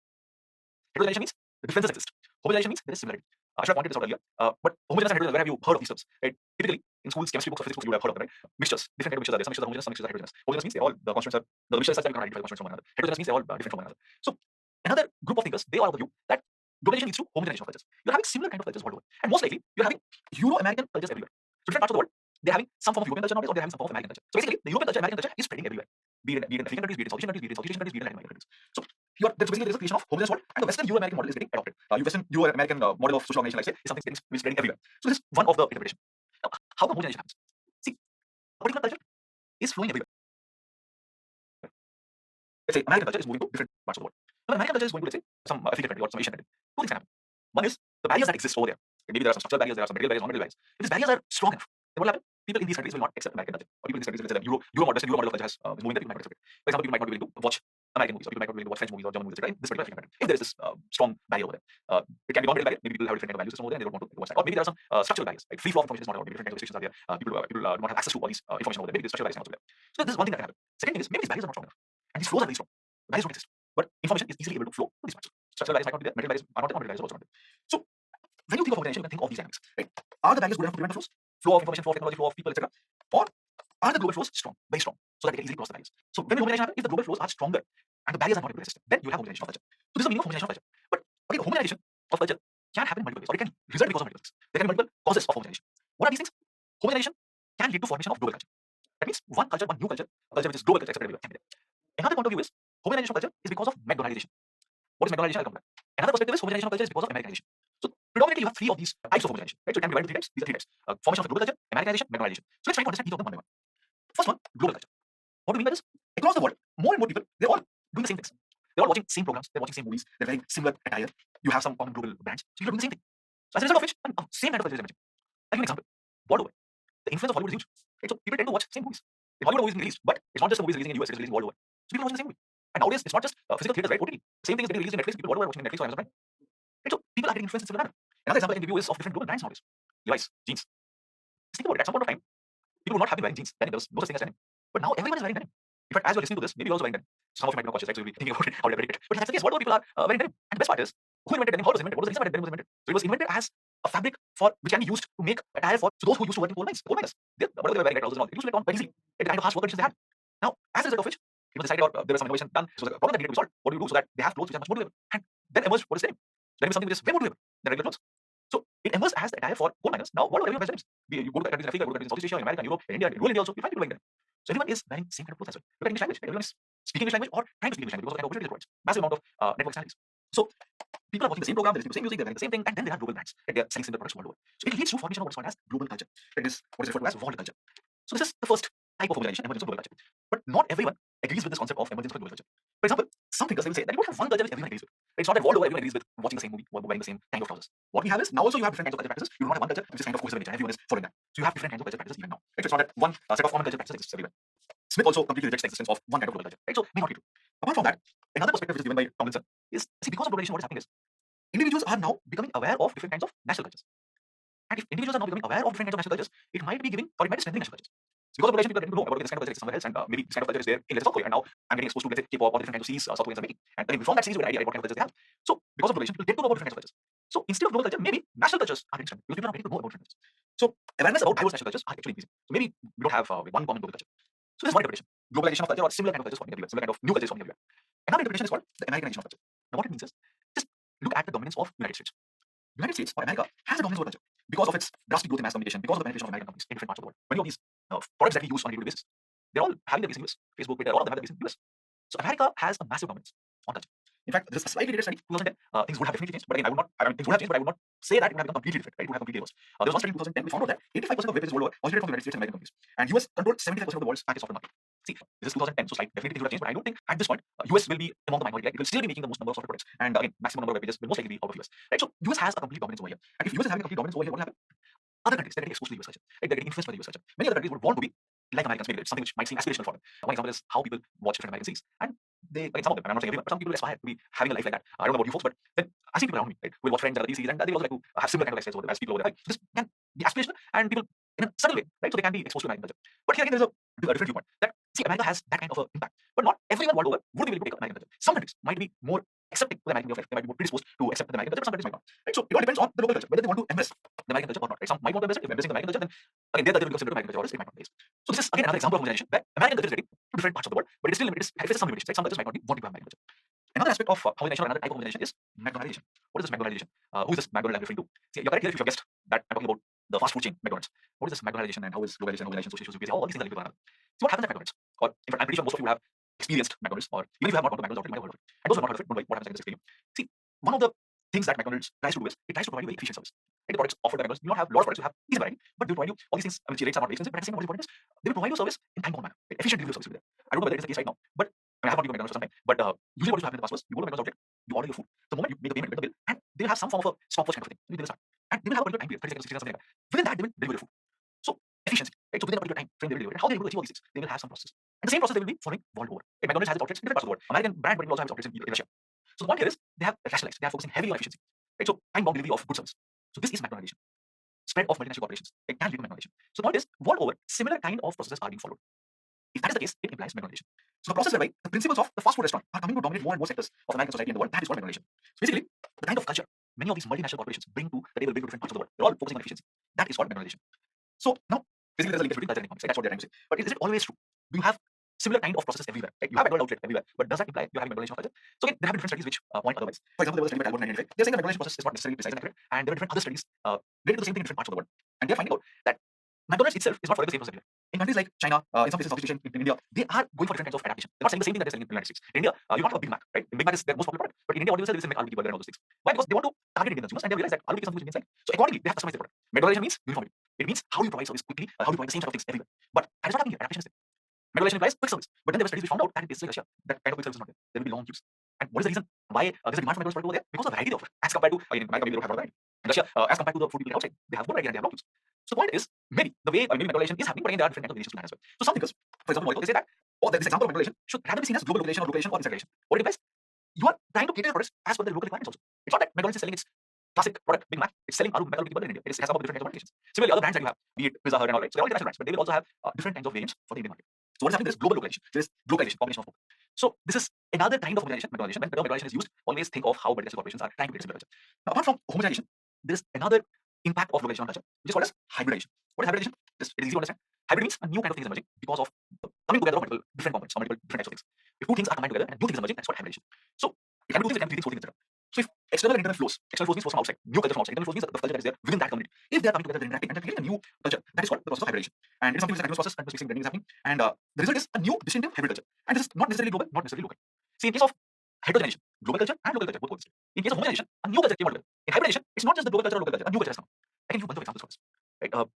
Heterogeneization means the differences exist. Homogenization means there is similarity. I should have pointed this out earlier. But homogeneous and heterogeneous, where have you heard of these terms? Right? Typically, in schools, chemistry books or physics books, you would have heard of them, right? Mixtures, different kind of mixtures are there. Some mixtures are homogeneous, some mixtures are heterogeneous. Homogeneous means they all the constants are the mixture is such that you cannot identify the constants from one another. Heterogeneous means they all different from one another. So another group of thinkers, they are of the view that globalization leads to homogenization of cultures. You're having similar kind of cultures world over, and most likely you're having Euro-American cultures everywhere. So different parts of the world, they're having some form of European culture nowadays, or they're having some form of American culture. So basically, the European culture, American culture is spreading everywhere. Be it in African countries, be it in South Asian countries, be it in Southeast Asian countries, be it in Latin American countries. So there's basically there's a creation of homogeneous world, and the Western Euro-American model is getting adopted. Western Euro-American model of social organization, like say, is something getting spreading everywhere. So this is one of the interpretation. Now, how the homogenization happens? See, a particular culture is flowing everywhere. Let's say American culture is moving to different parts of the world. Now, American culture is going to, let's say, some African country or some Asian country. Two things can happen. One is the barriers that exist over there. Maybe there are some structural barriers, there are some material barriers, non-material barriers. If these barriers are strong enough, then what will happen? People in these countries will not accept American culture. Or people in these countries will say that Euro model, Western Euro model of culture is moving there, people might not accept it. For example, people might not be willing to watch American movies, or people might not be willing to watch French movies or German movies, etc. In this particular African country. If there is this strong barrier over there, it can be non-material barrier. Maybe people have different kind of value system over there and they don't want to watch that. Or maybe there are some structural barriers. Like free flow of information is not allowed. Maybe different kinds of restrictions are there. People do not have access to all these information over there. Maybe the structural barriers are not there. So this is one thing that can happen. Second thing is maybe these barriers are not strong enough, and these flows are very strong. Barriers don't exist, but information is easily able to flow to these parts. Structural barriers might not be there. Material barriers are not there. Non-material barriers are also not there. So when you think of organization, you can think of these dynamics. Right? Are the barriers good enough to prevent the flows? Flow of information, flow of technology, flow of people, etc. Or are the global flows strong, very strong, so that they can easily cross the barriers? So when homogenization happens, if the global flows are stronger and the barriers are not able to resist, then you have homogenization of culture. So this is the meaning of homogenization of culture. But again, homogenization of culture can happen in multiple ways, or it can result because of multiple things. There can be multiple causes of homogenization. What are these things? Homogenization can lead to formation of global culture. That means one culture, one new culture, a culture which is global culture, accepted everywhere, can be there. Another point of view is homogenization of culture is because of McDonaldization. What is McDonaldization? I'll come back. Another perspective is homogenization of culture is because of Americanization. So predominantly you have three of these types of homogenization. Right? So it can be divided into three types. These are three types. Formation of a global culture, Americanization, McDonaldization. So let's try to understand each of them one by one. First one, global culture. What do we mean by this? Across the world, more and more people, they're all doing the same things. They're all watching same programs, they're watching same movies, they're wearing similar attire. You have some common global brands, so you're doing the same thing. So as a result of which, same kind of culture is emerging. I'll give you an example. Bollywood. The influence of Hollywood is huge. Right? So people tend to watch same movies. The Hollywood movies being released, but it's not just the movies releasing in US, it's releasing world over. So people are watching the same movie. And nowadays, it's not just physical theaters, right? OTT. Same thing is getting released in Netflix. People worldwide watching Netflix or Amazon Prime. Right? So people are getting influenced in similar manner. Another example I can give you is of different global brands nowadays. Levi's, jeans. Just think about it. At some point of time, people would not have been wearing jeans. Denim, there was no such thing as denim. But now everyone is wearing denim. In fact, as you're listening to this, maybe you're also wearing denim. Some of you might be not conscious, right? So you'll be thinking about it, how to it. But that's the case. What people are wearing denim. And the best part is, who invented denim? How it was invented? What was the reason why denim was invented? So it was invented as a fabric for which can be used to make attire for those who used to work in coal mines. Whatever they were wearing, right, trousers and all, it used to make on very easily. The kind of harsh work conditions they had. Now, as a result of which, it was decided, or there was some innovation done. So the problem that needed to be solved. What do you do so that they have clothes which are much more durable? And then emerged what is denim. Denim is something which is way more durable than regular clothes. So it emerged as the attire for coal miners. Now, what are everyone wears denims? You go to countries in Africa, go to countries in Southeast Asia, America, Europe, India, rural India also, you find people wearing denim. So everyone is wearing the same kind of clothes as well. Look at English language. Right? Everyone is speaking English language or trying to speak English language because of the kind of opportunity it provides. Massive amount of network channels. So people are watching the same program, they're listening to the same music, they're wearing the same thing, and then there are global brands. Right? They're selling similar products world over. So it leads to formation of what is called as global culture. It is what is referred to as world culture. So this is the first type of homogenization, emergence of global culture. But not everyone agrees with this concept of emergence of global culture. For example, some thinkers will say that you don't have one culture which everyone agrees with. It's not that world over everyone agrees with watching the same movie or wearing the same kind of trousers. What we have is now also you have different kinds of culture practices. You do not have one culture which is kind of cohesive in nature. Everyone is following that. So you have different kinds of culture practices even now. Right? So it's not that one set of common culture practices exists everywhere. Smith also completely rejects the existence of one kind of global culture. Right? So may not be true. Apart from that, another perspective which is given by Tomlinson is see, because of globalization, what is happening is individuals are now becoming aware of different kinds of national cultures. And if individuals are now becoming aware of different kinds of national cultures, it might be giving or it might be strengthening national cultures. So because of globalization, people are getting to know about this kind of culture exists somewhere else, and maybe this kind of culture is there in let's say South Korea. And now I'm getting exposed to let's say K-pop or different kinds of series South Koreans are making, and then from that series you get an idea what kind of cultures they have. So because of globalization, people get to know about different kinds of cultures. So instead of global culture, maybe national cultures are interesting because people are getting to know about different cultures. So awareness about diverse national cultures are actually increasing. So maybe we don't have one common global culture. So there's one interpretation: globalization of culture or similar kind of cultures forming everywhere, similar kind of new cultures forming everywhere. Another interpretation is called the Americanization of culture. Now what it means is just look at the dominance of United States. United States or America has a dominance over culture because of its drastic growth in mass communication, because of the penetration of American companies in different parts of the world. Many of these products that we use on a daily basis, they're all having their base in US. Facebook, Twitter, all of them have their base in US. So America has a massive dominance on culture. In fact, this is a slightly dated study, 2010. Things would have definitely changed, but again, things would have changed, but I would not say that it would have become completely different. Right? It would have completely worse. There was one study in 2010 which found out that 85% of web pages worldwide originated from the United States and American companies, and US controlled 75% of the world's package software market. See, this is 2010, so definitely things would have changed, but I don't think at this point US will be among the minority. Right? It will still be making the most number of software products, and again, maximum number of web pages will most likely be out of US. Right? So US has a complete dominance over here, and if US is having a complete dominance over here, what will happen? Other countries that are getting exposed to the US culture, right? They're getting influenced by the US culture. Many other countries would want to be like Americans, maybe something which might seem aspirational for them. One example is how people watch different American series, and they, again, some of them, I'm not saying everyone, but some people aspire to be having a life like that. I don't know about you folks, but then I see people around me, right, who will watch Friends and other series, and they also like to have similar kind of lifestyles as people over there. Right? So this can be aspirational, and people in a subtle way, right? So they can be exposed to American culture. But here again, there's a different viewpoint that see, America has that kind of an impact, but not everyone world over would be willing to take up American culture. Some countries might be more accepting to the American way of life. They might be more predisposed to accept the American culture, but some countries might not. Right? So it all depends on the local culture, whether they want to embrace the American culture or not. Right? Some might want to embrace it. If embracing the American culture, then again, their culture will be considered American culture, or else it might not be. So this is again another example of homogenization where American culture is ready to different parts of the world, but it is still limited. It faces some limitations. Right? Some cultures might not be wanting to have American culture. Another aspect of homogenization or another type of homogenization is McDonaldization. What is this McDonaldization? Who is this McDonald I'm referring to? See, you're correct here if you have guessed that I'm talking about the fast food chain McDonald's. What is this McDonaldization and how is globalization, homogenization, social issues, all these things are linked to one another. See what happens at McDonald's, or in fact, I'm pretty sure most of you have experienced McDonald's, or even if you have not gone to McDonald's, you might have heard of it. And those who have not heard of it, don't know what happens at this experience. See, one of the things that McDonald's tries to do is it tries to provide you very efficient service. Right? The products offered by McDonald's, you don't have a lot of products, you have decent variety, but they provide you all these things. I mean, the rates are not very expensive, but at the same time, what is important is they will provide you service in time bound manner. Right? Efficient delivery service will be there. I don't know whether it is the case right now, but I have not been to McDonald's for some time. But usually what used to happen in the past was you go to McDonald's outlet, you order your food. The moment you make the payment, get the bill, and they will have some form of a stopwatch kind of thing. They will start. And they will have a particular time period, 30 seconds, 60 seconds, something like that. Within that, they will deliver your food. So efficiency, right? So within a particular time frame, they will deliver it. How they are able to achieve all these things? They will have some process. And the same process they will be following world over. Right? McDonald's has its outlets in different parts of the world. American brand, but it will also have its outlets in Russia. So the point here is they have rationalized. They are focusing heavily on efficiency. Right? So time bound delivery of good service. So this is McDonaldization. Spread of multinational corporations. It can lead to McDonaldization. So the point is, world over, similar kind of processes are being followed. If that is the case, it implies McDonaldization. So the process whereby the principles of the fast food restaurant are coming to dominate more and more sectors of American society and the world, that is called McDonaldization. So basically, the kind of culture many of these multinational corporations bring to the table, bring to different parts of the world, they're all focusing on efficiency. That is called McDonaldization. So now, basically, there's a linkage between culture and economics. Right? That's what they're trying to say. But is it always true? Do you have similar kind of processes everywhere? Right? You have McDonald's outlet everywhere, but does that imply you're having McDonaldization of culture? So again, there have been different studies which point otherwise. For example, there was a study by Albert in 1995. They're saying the McDonaldization process is not necessarily precise and accurate, and there are different other studies related to the same thing in different parts of the world. And they're finding out that McDonald's itself is not following the same process everywhere. In countries like China, in some places Southeast Asia, in India, they are going for different kinds of adaptation. They're not selling the same thing that they're selling in the United States. In India, you don't have a Big Mac, right? The Big Mac is their most popular product. But in India, what do you sell? They sell aloo burger and all those things. Why? Because they want to target Indian consumers and they realize that aloo is something which Indians like. So accordingly, they have customized their product. McDonaldization means uniformity. It means how you provide service quickly, how you provide the same type of things everywhere. But that is not happening here. Adaptation is there. McDonaldization implies quick service. But then there were studies which found out that in places like Russia, that kind of quick service is not there. There will be long queues. And what is the reason why there's a demand for McDonald's product over there? Because of the variety they offer. As compared to, in America, maybe they don't have a lot of variety. In Russia, as compared to the food people outside, they have more variety and they have long queues. So the point is, maybe the way maybe McDonaldization is happening, but again, there are different kinds of variations to that as well. So some thinkers, for example, Moiko, they say that, or this example of McDonaldization should rather be seen as global globalization or globalization or disintegration. What it implies? You are trying to cater your products as per the local requirements also. It's not that McDonald's is selling its classic product, Big Mac. It's selling aloo burger in India. It has some of the different kinds of applications. Similarly, other brands that you have, be it Pizza Hut and all right, so they're all international brands, but they will also have different kinds of variants for the Indian market. So what is happening? There is global localization. There is globalization, combination of both. So this is another kind of homogenization. When the term homogenization is used, always think of how multinational corporations are trying to create similar culture. Now, apart from homogenization, there is another impact of globalization on culture, which is called as hybridization. What is hybridization? It is easy to understand. Hybrid means a new kind of thing is emerging because of the coming together of multiple different components or multiple different types of things. If two things are combined together and new things are emerging, that's called hybridization. So it can be two things, it can be three things, four things, etc. So if external and internal flows means flows from outside, new culture from outside, internal flows means the culture that is there within that community. If they are coming together, they're interacting and they're creating a new culture. That is called the process of hybridization. And it is something which is a continuous process, continuous blending is happening. And the result is a new distinctive hybrid culture. And this is not necessarily global, not necessarily local. See, in case of heterogeneization, global culture and local culture both coexist. In case of homogenization, a new culture came out. In hybridization, it's not just the global culture or local culture, a new culture has come. I can give you a bunch of examples for this. Right?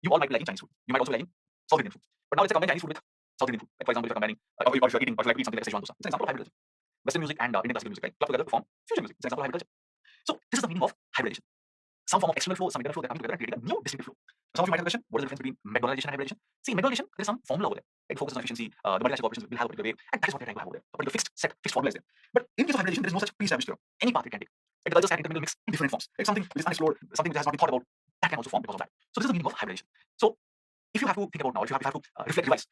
You all might be liking Chinese food. You might also be liking South Indian food. But now let's say combine Chinese food with South Indian food. Like for example, if you're combining, or if you're eating, or if you like to eat something like Szechuan dosa, it's an example of hybrid culture. Western music and Indian classical music, right, club together to form fusion music. It's an example of hybrid culture. So this is the meaning of hybridization. Some form of external flow, some internal flow, they're coming together and creating a new distinctive flow. Some of you might have a question: what is the difference between McDonaldization and hybridization? See, McDonaldization, there is some formula over there. It focuses on efficiency. The multinational corporations will have a particular way, and that is what they're trying to have over there. A particular fixed formula is there. But in case of hybridization, there is no such pre-established theorem. Any path it can take. It cultures can intermingle, mix in different forms. It's something which is unexplored, something which has not been thought about. That can also form because of that. So this is the meaning of hybridization. So if you have to think about now, if you have to reflect, revise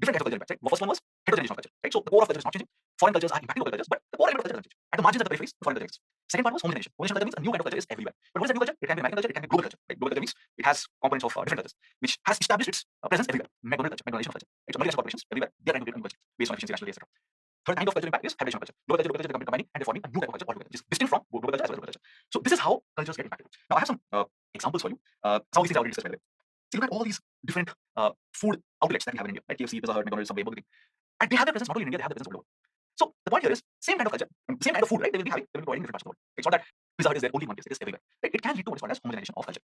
different kinds of culture impacts, right? The first one was heterogeneization of culture, right? So the core of culture is not changing. Foreign cultures are impacting local cultures, but the core element of culture doesn't change. At the margins, at the peripheries, the foreign culture exists. Second part was homogenization. Homogenization culture means a new kind of culture is everywhere. But what is a new culture? It can be American culture, it can be global culture. Right? Global culture means it has components of different cultures, which has established its presence everywhere. McDonald culture, McDonaldization of culture. Right? So multinational corporations everywhere, they are trying to create a new culture based on efficiency, rationality, etc. Third kind of cultural impact is hybridization of culture. Global culture, they combining and they're forming a new type of culture altogether, which is distinct from global culture as well as local culture. So this is how cultures get impacted. Now I have some examples for you. Some of these things I already discussed by the way. So look at all these different food outlets that we have in India, like KFC, Pizza Hut, McDonald's, Subway, Burger King. And they have their presence not only in India, they have their presence all over. So the point here is same kind of culture, same kind of food, right? They will be having, they will be providing in different parts of the world. It's not that Pizza Hut is there only in one place, it is everywhere. Right? It can lead to what is called as homogenization of culture.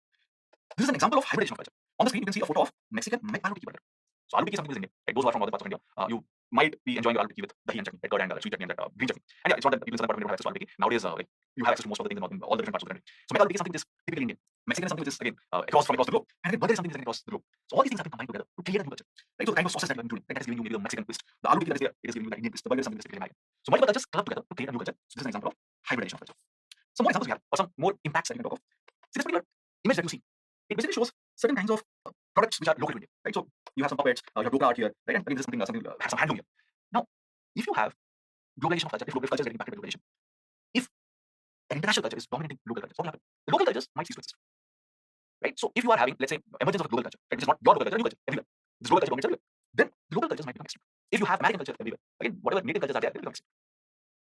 This is an example of hybridization of culture. On the screen, you can see a photo of Mexican aloo tikki burger. So aloo tikki is something that is Indian. Right? Those who are from other parts of India, you might be enjoying your aloo tikki with dahi and chutney, right? Curd and sweet chutney and that green chutney. And yeah, it's not that people in southern part of India don't have access to aloo tikki. Nowadays, like, you have access to most of the things in all the different parts of the country. So aloo tikki is something which is typically Indian. Mexican is something which is again across the globe, and again burger is something which is across the globe. So all these things have been combined together to create a new culture. Right? So the kind of sauces that you are including, right, that is giving you maybe the Mexican twist. The aloo tikki that is there, it is giving you the Indian twist. The burger is something that is typically American. So multiple cultures club together to create a new culture. So this is an example of hybridization of culture. Some more examples we have, or some more impacts that we can talk of. See this particular image that you see, it basically shows certain kinds of products which are local to India, right? So you have some puppets, you have Dokra art here, right? And again, this is something has some handloom here. Now, if you have globalization of culture, if culture is getting impacted by globalization, if an international culture is dominating local cultures, what will happen? The local cultures might cease to exist, right? So if you are having, let's say, emergence of a global culture, right, which is not your local culture, a new culture everywhere, this global culture dominates everywhere, then the local cultures might become extinct. If you have American culture everywhere, again, whatever native cultures are there, they become extinct.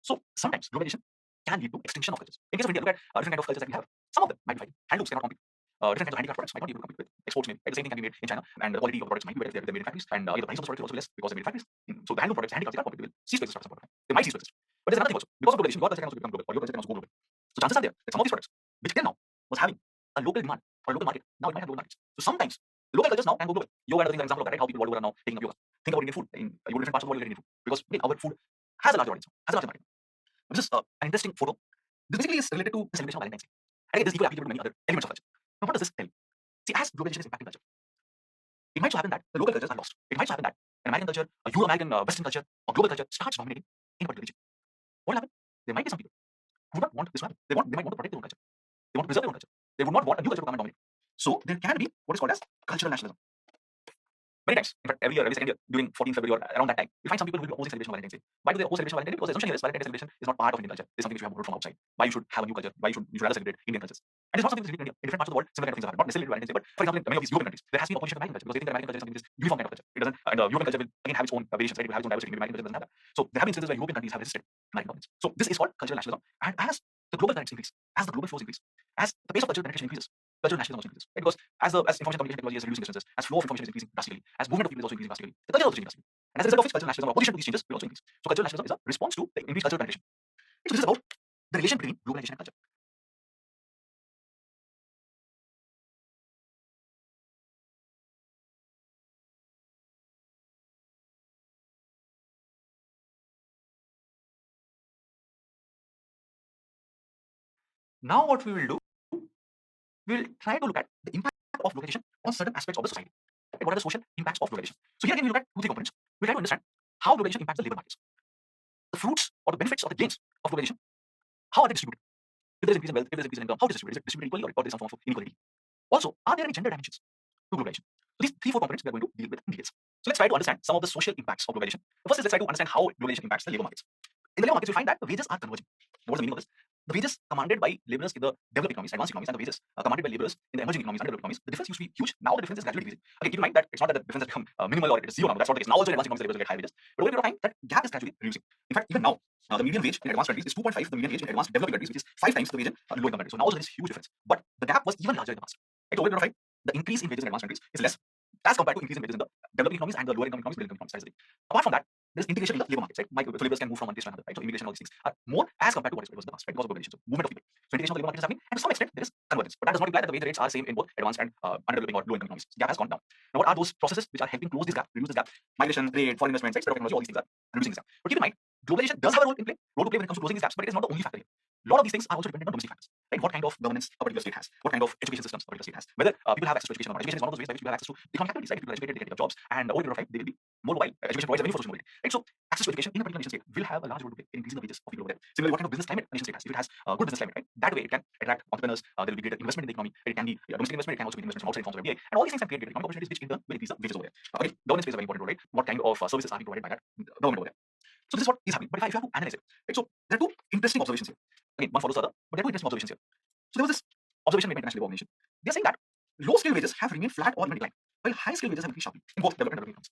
So sometimes globalization can lead to extinction of cultures. In case of India, look at different kind of cultures that we have. Some of them might be fighting. Handlooms cannot compete. Different kinds of handicraft products might not be able to compete with exports. Maybe the same thing can be made in China, and the quality of the products might be better if they're made in factories, and the price of the products is also less because they're made in factories. So the handloom products, handicrafts, they can't compete. They will cease to exist after some point of time. They might cease to exist. But there's another thing also. Because of globalization, your culture can also become global, or your culture can also go global. So chances are there that some of these products, which till now was having a local demand or a local market, now it might have global markets. So sometimes the local cultures now can go global. Yoga is an example of that, right? How people world over are now taking up yoga. Think about Indian food. In you go to different parts of the world, you get Indian food because again, our food has a larger audience, has a larger market. This is an interesting photo. This basically is related to the celebration of Valentine's Day. And again, this is equally applicable to many other elements of culture. Now, what does this tell you? See, as globalization is impacting culture, it might so happen that the local cultures are lost. It might so happen that an American culture, a Euro-American Western culture, or global culture starts dominating in a particular region. What will happen? There might be some people who do not want this to happen. They might want to protect their own culture. They want to preserve their own culture. They would not want a new culture to come and dominate. So there can be what is called as cultural nationalism. Many times, in fact, every year, every second year, during 14th February or around that time, you find some people who will be opposing celebration of Valentine's Day. Why do they oppose celebration of Valentine's Day? Because the assumption here is Valentine's Day celebration is not part of Indian culture. It's something which you have borrowed from outside. Why you should have a new culture? Why you should rather celebrate Indian cultures? And it's not something which is unique in India. In different parts of the world, similar kind of things happen. Not necessarily Valentine's Day, but for example, in many of these European countries, there has been opposition to American culture because they think that American culture is something which is uniform kind of culture. It doesn't, and European culture will again have its own variations, right? It will have its own diversity. Maybe American culture doesn't have that. So there have been instances where European countries have resisted American dominance. So this is called cultural nationalism. And as the global connects increase, as the global flows increase, as the pace of cultural penetration increases, cultural nationalism also increases. Right? Because as information communication technology is reducing distances, as flow of information is increasing drastically, as movement of people is also increasing drastically, the culture is also changing drastically. And as a result of which, cultural nationalism or opposition to these changes will also increase. So cultural nationalism is a response to the increased cultural penetration. So this is about the relation between globalization and culture. Now what we will do, we will try to look at the impact of globalization on certain aspects of the society. Right? What are the social impacts of globalization? So here again, we look at two, three components. We try to understand how globalization impacts the labor markets. The fruits or the benefits or the gains of globalization, how are they distributed? If there is increase in wealth, if there is increase in income, how is it distributed? Is it distributed equally or there is some form of inequality? Also, are there any gender dimensions to globalization? So these three, four components we are going to deal with in details. So let's try to understand some of the social impacts of globalization. The first is let's try to understand how globalization impacts the labor markets. In the labor markets, you find that the wages are converging. Now, what's the meaning of this? The wages commanded by laborers in the developed economies, advanced economies, and the wages commanded by laborers in the emerging economies, underdeveloped economies, the difference used to be huge. Now the difference is gradually decreasing. Okay, keep in mind that it's not that the difference has become minimal or it is zero now. That's not the case. Now also in advanced economies, the laborers will get high wages. But over a period of time, that gap is gradually reducing. In fact, even now, the median wage in advanced countries is 2.5. The median wage in advanced developing countries, which is 5 times the wage in low income countries. So now also there is huge difference. But the gap was even larger in the past. Right? So over a period of time, the increase in wages in advanced countries is less as compared to increase in wages in the developing economies and the lower income economies, middle income economies. That is the thing. Apart from that, there's integration in the labor markets, right? So laborers can move from one place to another, right? So immigration, all these things are more as compared to what it was in the past, right? Because of globalization, so movement of people. So integration of the labor market is happening, and to some extent there is convergence. But that does not imply that the wage rates are same in both advanced and underdeveloping or low income economies. The gap has gone down. Now, what are those processes which are helping close this gap, reduce this gap? Migration, trade, foreign investments, right? Spread of technology, all these things are reducing this gap. But keep in mind, globalization does have a role to play when it comes to closing these gaps, but it is not the only factor here. A lot of these things are also dependent on domestic factors, right? What kind of governance a particular state has, what kind of education systems a particular state has, whether people have access to education or not. Education is one of those ways by which people have access to economic activities, right? If people are educated, they can get jobs, and over a period of time, they will be more mobile. Education provides avenue for social mobility, right? So access to education in a particular nation state will have a large role to play in increasing the wages of people over there. Similarly, what kind of business climate a nation state has, if it has good business climate, right? That way it can attract entrepreneurs. There will be greater investment in the economy. It can be domestic investment. It can also be investment from outside forms of FDI, and all these things can create greater economic opportunities, which in turn will increase the wages over there. Okay, governance plays a very important role, right? What kind of services are being provided by that government over there? So this is what is happening. But if you have to analyze it, right? So there are two interesting observations here. Again, one follows the other. But there are two interesting observations here. So there was this observation made by International Labour Organization. They are saying that low-skilled wages have remained flat or even declined, while high-skilled wages have increased sharply in both developed and developing countries.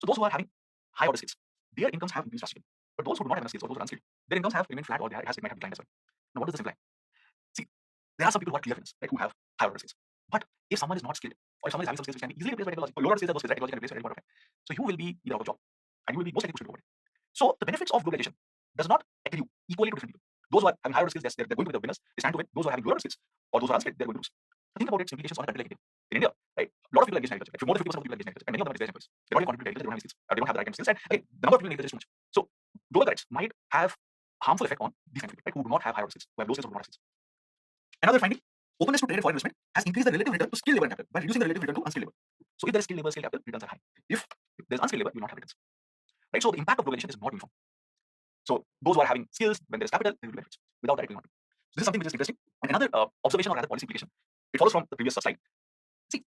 So those who are having high order skills, their incomes have increased drastically. But those who do not have enough skills or those who are unskilled, their incomes have remained flat or it might have declined as well. Now, what does this imply? See, there are some people who are clear winners, right, who have high order skills. But if someone is not skilled, or if someone is having some skills which can be easily replaced by technology, or low order skills are those skills that technology can replace at any point of time. So you will be either out of a job, and you will be most likely pushed to poverty. So the benefits of globalization does not accrue equally to different people. Those who are having higher order skills, they're going to be the winners, they stand to win. Those who are having lower skills, or those who are unskilled, they're going to lose. So think about its implications on a country like India. In India, right, a lot of people are engaged in agriculture. Like more than 50% of people are engaged in agriculture, and many of them are displaced employees. They don't even contribute to agriculture, they don't have any skills, they don't have the right kind of skills, and again, the number of people in agriculture is too much. So global threats might have harmful effect on these kinds of people, right, who do not have higher skills, who have low skills or do not have skills. Another finding, openness to trade and foreign investment has increased the relative return to skilled labor and capital by reducing the relative return to unskilled labor. So if there is skilled labor, skilled capital, returns are high. If there's unskilled labor, you will not have returns. Right? So the impact of globalization is not uniform. So those who are having skills, when there is capital, they will benefit. Without that, it will not be. So this is something which is interesting. And another observation or rather policy implication, it follows from the previous slide. See,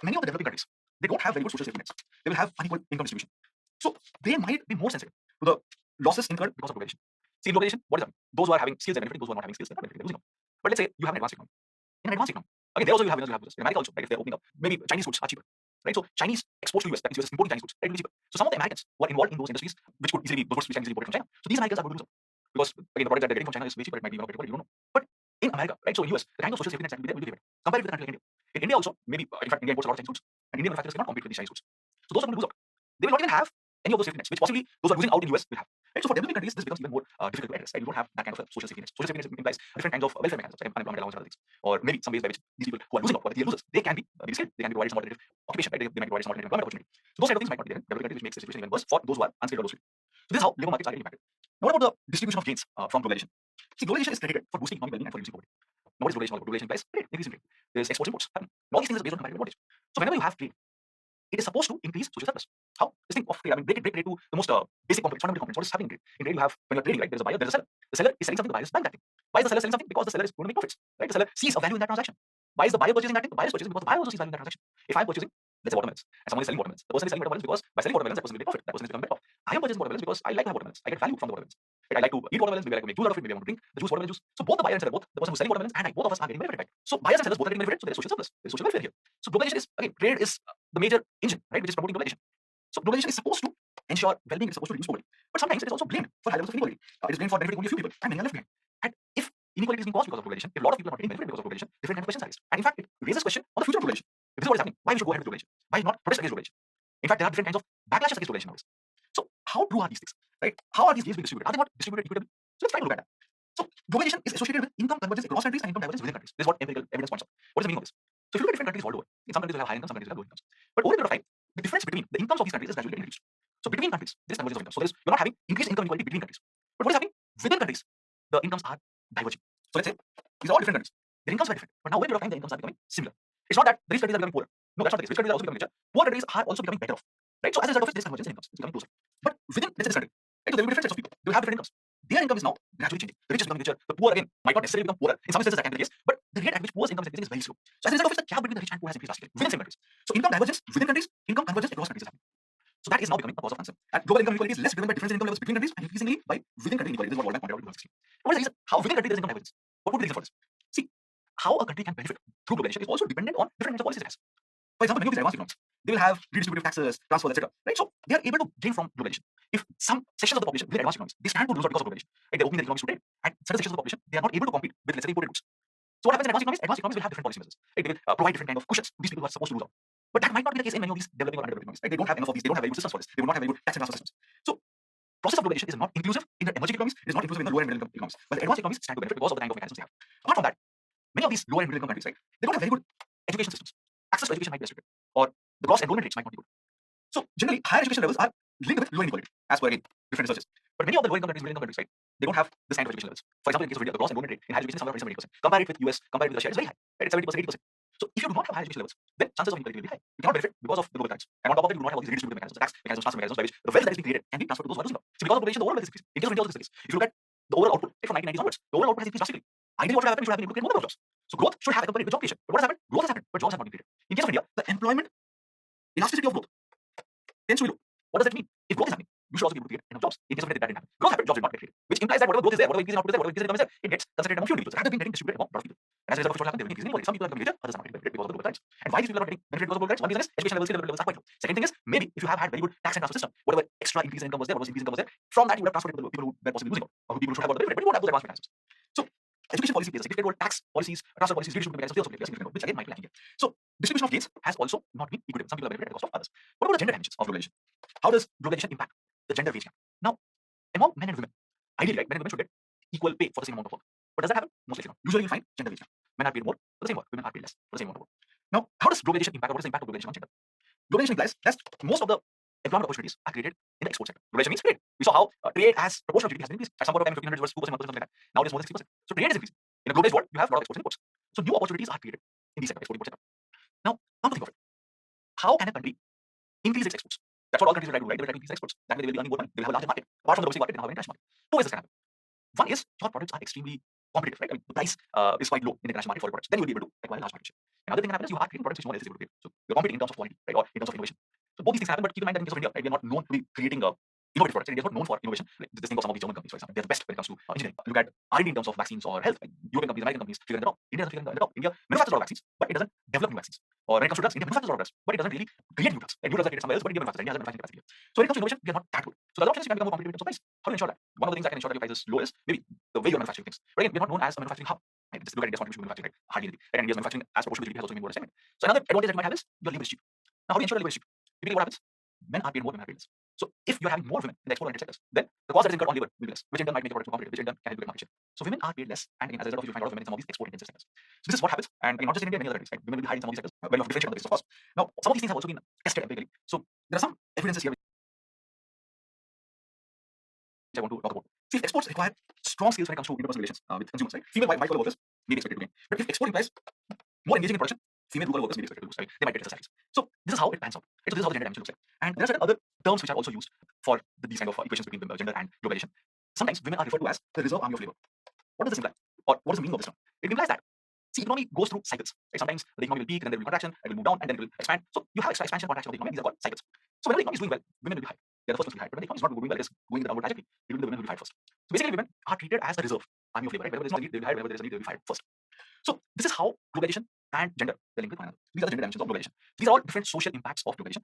many of the developing countries, they don't have very good social safety nets. They will have unequal income distribution. So they might be more sensitive to the losses incurred because of globalization. See, in globalization, what is happening? Those who are having skills are benefiting, those who are not having skills, they're not benefiting, they're losing out. But let's say you have an advanced economy. In an advanced economy, again, there also you have winners, you have losers. In America also, right, if they're opening up, maybe Chinese goods are cheaper. Right? So Chinese exports to US, that means US is importing Chinese goods, right, will be cheaper. So some of the Americans who are involved in those industries, which could easily be those goods which can easily be imported from China. So these Americans are going to lose out. Because again, the product that they're getting from China is way cheaper, it might be of better quality, you don't know. But in America, right? So US, the kind of social safety nets that will be there will be better. Compared with a country like India. In India also, maybe in fact India imports a lot of Chinese goods, and Indian manufacturers cannot compete with these Chinese goods. So those are going to lose out. They will not even have any of those safety nets, which possibly those who are losing out in US will have. Right? So for developing countries, this becomes even more difficult to address. Right? You don't have that kind of social safety nets. Social safety nets implies different kinds of welfare mechanisms, right? Unemployment allowance and other things, or maybe some ways by which these people who are losing out, or the losers, they can be skilled, they can be provided some alternative occupation, right? They might be provided some alternative employment opportunity. So those kind of things might not be there in developing countries, which makes the situation even worse for those who are unskilled or low skilled. So this is how labor markets are getting impacted. Now, what about the distribution of gains from globalization? See, globalization is credited for boosting economic well-being and for reducing poverty. Now, what is globalization all about? Globalization implies trade, increasing trade. There's exports, imports happening. And all these things are based on comparative advantage. So whenever you have trade, it is supposed to increase social surplus. How? This thing of trade, I mean, break trade to the most basic components, fundamental components. What is happening in trade? In trade, you have, when you're trading, right, there's a buyer, there's a seller. The seller is selling something, the buyer is buying that thing. Why is the seller selling something? Because the seller is going to make profits, right? The seller sees a value in that transaction. Why is the buyer purchasing that thing? The buyer is purchasing because the buyer also sees value in that transaction. If I'm purchasing, let's say watermelons, and someone is selling watermelons, the person is selling watermelons because by selling watermelons, that person will make profit. That person is becoming better off. I am purchasing watermelons because I like to have watermelons. I get value from the watermelons. Right? I like to eat watermelons, maybe I like to make juice out of it, maybe I want to drink the juice, watermelon juice. So both the buyer and seller, both the person who's selling watermelons and I, both of us are getting benefited. Right? So buyers and sellers both are getting benefited. So there is social surplus, there is social welfare here. So globalization is, again, trade is the major engine, right, which is promoting globalization. So globalization is supposed to ensure well-being, it's supposed to reduce poverty. But sometimes it is also blamed for high levels of inequality. It is blamed for benefiting only a few people and many are left behind. And if inequality is being caused because of globalization, if a lot of people are not getting benefit because of globalization, different kinds of questions are raised. And in fact, it raises question on the future of globalization. If this is what is happening, why we should go ahead with globalization? Why not protest against globalization? In fact, there are different kinds of backlashes against globalization nowadays. So how true are these things? Right? How are these gains being distributed? Are they not distributed equitably? So let's try to look at that. So globalization is associated with income convergence across countries and income divergence within countries. This is what empirical evidence points out. What is the meaning of this? So if you look at different countries world over, in some countries will have high incomes, some countries will have low incomes. But over a period of time, the difference between the incomes of these countries is gradually getting reduced. So between countries, there is convergence of income. So you're not having increased income inequality between countries. But what is happening within countries? The incomes are diverging. So let's say these are all different countries. Their incomes are different. But now over a period of time, the incomes are becoming similar. It's not that the rich countries are becoming poorer. No, that's not the case. Rich countries are also becoming richer. Poor countries are also becoming better off. Right? So as a result of it, this convergence in incomes is becoming closer. But within, let's say, this country, right, so there will be different sets of people. They will have different incomes. Their income is now gradually changing. The rich is becoming richer. The poor again might not necessarily become poorer. In some instances that can be the case, but the rate at which poor's income is increasing is very slow. So as a result of it, the gap between the rich and poor has increased drastically within same countries. So income divergence within countries, income convergence across countries is happening. So that is now becoming a cause of concern. And global income inequality is less driven by difference in income levels between countries and increasingly by within country inequality. This is what World Bank pointed out in 2016. What is the reason? How within country there is income divergence? What would be the reason for this? See, how a country can benefit through globalization is also dependent on different kinds of policies it has. For example, many of these advanced economies, they will have redistributive taxes, transfers, etc. Right? So they are able to gain from globalization. If some sections of the population within advanced economies, they stand to lose out because of globalization. Right? They're opening their economies to trade, and certain sections of the population, they are not able to compete with, let's say, imported goods. So what happens in advanced economies? Advanced economies will have different policy measures. Right? They will provide different kind of cushions to these people who are supposed to lose out. But that might not be the case in many of these developing or underdeveloped economies. Right? They don't have enough of these. They don't have very good systems for this. They will not have very good tax and transfer systems. So process of globalization is not inclusive in the emerging economies. It is not inclusive in the lower and middle income economies. But the advanced economies stand to benefit because of the kind of mechanisms they have. Apart from that, many of these lower and middle income countries, right, they don't have very good education systems. Access to education might be restricted, or the gross enrollment rates might not be good. So generally, higher education levels are linked with lower inequality, as per again different researches. But many of the low income countries, middle income countries, right, they don't have this kind of education levels. For example, in the case of India, the gross enrollment rate in higher education is somewhere around 70%. Compare it with US, compare it with Russia, it's very high. Right? It's 70%, 80%. So if you do not have higher education levels, then chances of inequality will be high. You cannot benefit because of the global currents. And on top of it, you do not have all these redistributive mechanisms, the tax mechanisms, transfer mechanisms by which the wealth that is being created can be transferred to those who are losing out. So because of globalization, the overall wealth is increasing. In case of India, also this is the case. If you look at the overall output right, from 1990s onwards, the overall output has increased drastically. Ideally, what should happen? We should have been able to create more number of jobs. So growth should have accompanied with job creation. But what has happened? Growth has happened, but jobs have not been created. In case of India, the employment elasticity of growth tends to be low. What does that mean? If growth is happening, you should also be able to create enough jobs. In case of India, that didn't happen. Growth happened, jobs did not get created. which implies that whatever growth is there, whatever increase in output is there, whatever increase in income is there, it gets concentrated among few individuals rather than getting distributed among a lot of people. And as a result of which what happens, there will be increasing inequality. Some people are becoming richer, others are not getting benefited because of the global trends. And why these people are not getting benefited because of global trends? One reason is education levels, skill levels are quite low. Second thing is maybe if you have had very good tax and transfer system, whatever extra increase in income was there, whatever increase in income was there, from that you would have transferred it to the people who were possibly losing out, or who people who should have got the benefit, but you won't have those advanced mechanisms. So education policy plays a significant role, tax policies, transfer policies, redistribution mechanisms, they also play a significant role, which again might be lacking here. So distribution of gains has also not been equitable. Some people are benefited at the cost of others. What about the gender dimensions of globalization? How does globalization impact the gender wage gap? Now, among men and women, ideally, right, men and women should get equal pay for the same amount of work. But does that happen? Most likely not. Usually you'll find gender wage gap. Men are paid more for the same work, women are paid less for the same amount of work. Now, how does globalization impact, or what is the impact of globalization on gender? Globalization implies that most of the employment opportunities are created in the export sector. Globalization means trade. We saw how trade as proportion of GDP has been increased. At some point of time, 1500 versus 2%, 1%, something like that. Now it is more than 60%. So trade is increasing. In a globalized world, you have a lot of exports and imports. So new opportunities are created in these sectors, export import sector. Now, come to think of it. How can a country increase its exports? That's what all countries will try to do, right? They will try to increase exports. That way they will be earning more money. They will have a larger market. Apart from the domestic market, they will have an international market. Two ways this can happen. One is your products are extremely competitive, right? I mean, the price is quite low in the international market for your products. Then you will be able to acquire a large market share. Another thing that happens is you are creating products which no one else is able to create. So you're competing in terms of quality, right? Or in terms of innovation. So both these things happen, but keep in mind that in case of India, right, we are not known to be creating innovative products. Right? India is not known for innovation. Like, just think of some of these German companies, for example. They're the best when it comes to engineering. Look at R&D in terms of vaccines or health. Like European companies, American companies figure in the top. India doesn't figure in the top. India manufactures a lot of vaccines, but it doesn't develop new vaccines. Or when it comes to drugs, India manufactures a lot of drugs, but it doesn't really create new drugs. Like new drugs are created somewhere else, but India manufactures. India has a manufacturing capacity here. So when it comes to innovation, we are not that good. So the other option is you can become more competitive in terms of price. How do you ensure that? One of the things that can ensure that your price is low is maybe the way you're manufacturing things. But again, we're not known as a manufacturing hub. Right? Just look at India's contribution to manufacturing, right? Hardly anything. Right? And India's manufacturing as proportion to GDP has also been more segment. So another advantage that you might have is your labor is cheap. Now, how do you ensure that labor is cheap? Typically, what happens? Men are paid more, women are paid less. So if you're having more women in the export-oriented sectors, then the cost that is incurred on labor will be less, which in turn might make your product more competitive, which in turn can help you get market share. So women are paid less, and again, as a result of you find a lot of women in some of these export-intensive sectors. So this is what happens, and again, not just in India, many other countries, right? Women will be hired in some of these sectors when you have differentiate on the basis of cost. Now, some of these things have also been tested empirically. So there are some evidences here which I want to talk about. See, if exports require strong skills when it comes to interpersonal relations with consumers, right? Female white collar workers may be expected to gain, but if export implies more engaging in production, female blue collar workers may be expected to lose. Right? They might get less salaries. So this is how it pans out. Right? So this is how the gender dimension looks like. And there are certain other terms which are also used for these kind of equations between gender and globalization. Sometimes women are referred to as the reserve army of labor. What does this imply? Or what is the meaning of this term? It implies that see, economy goes through cycles. Right? Sometimes the economy will peak, then there will be contraction, it will move down, and then it will expand. So you have expansion, contraction of the economy. These are called cycles. So when the economy is doing well, women will be hired. They're the first ones to be hired. But when the economy is not doing well, it is going in the downward trajectory. It will be the women who will be hired first. So basically, women are treated as the reserve army of labor. Right? Whenever there is no need, they will be hired. Whenever there is a need, they will be hired first. So this is how globalization and gender are linked with one another. These are the gender dimensions of globalization. These are all different social impacts of globalization.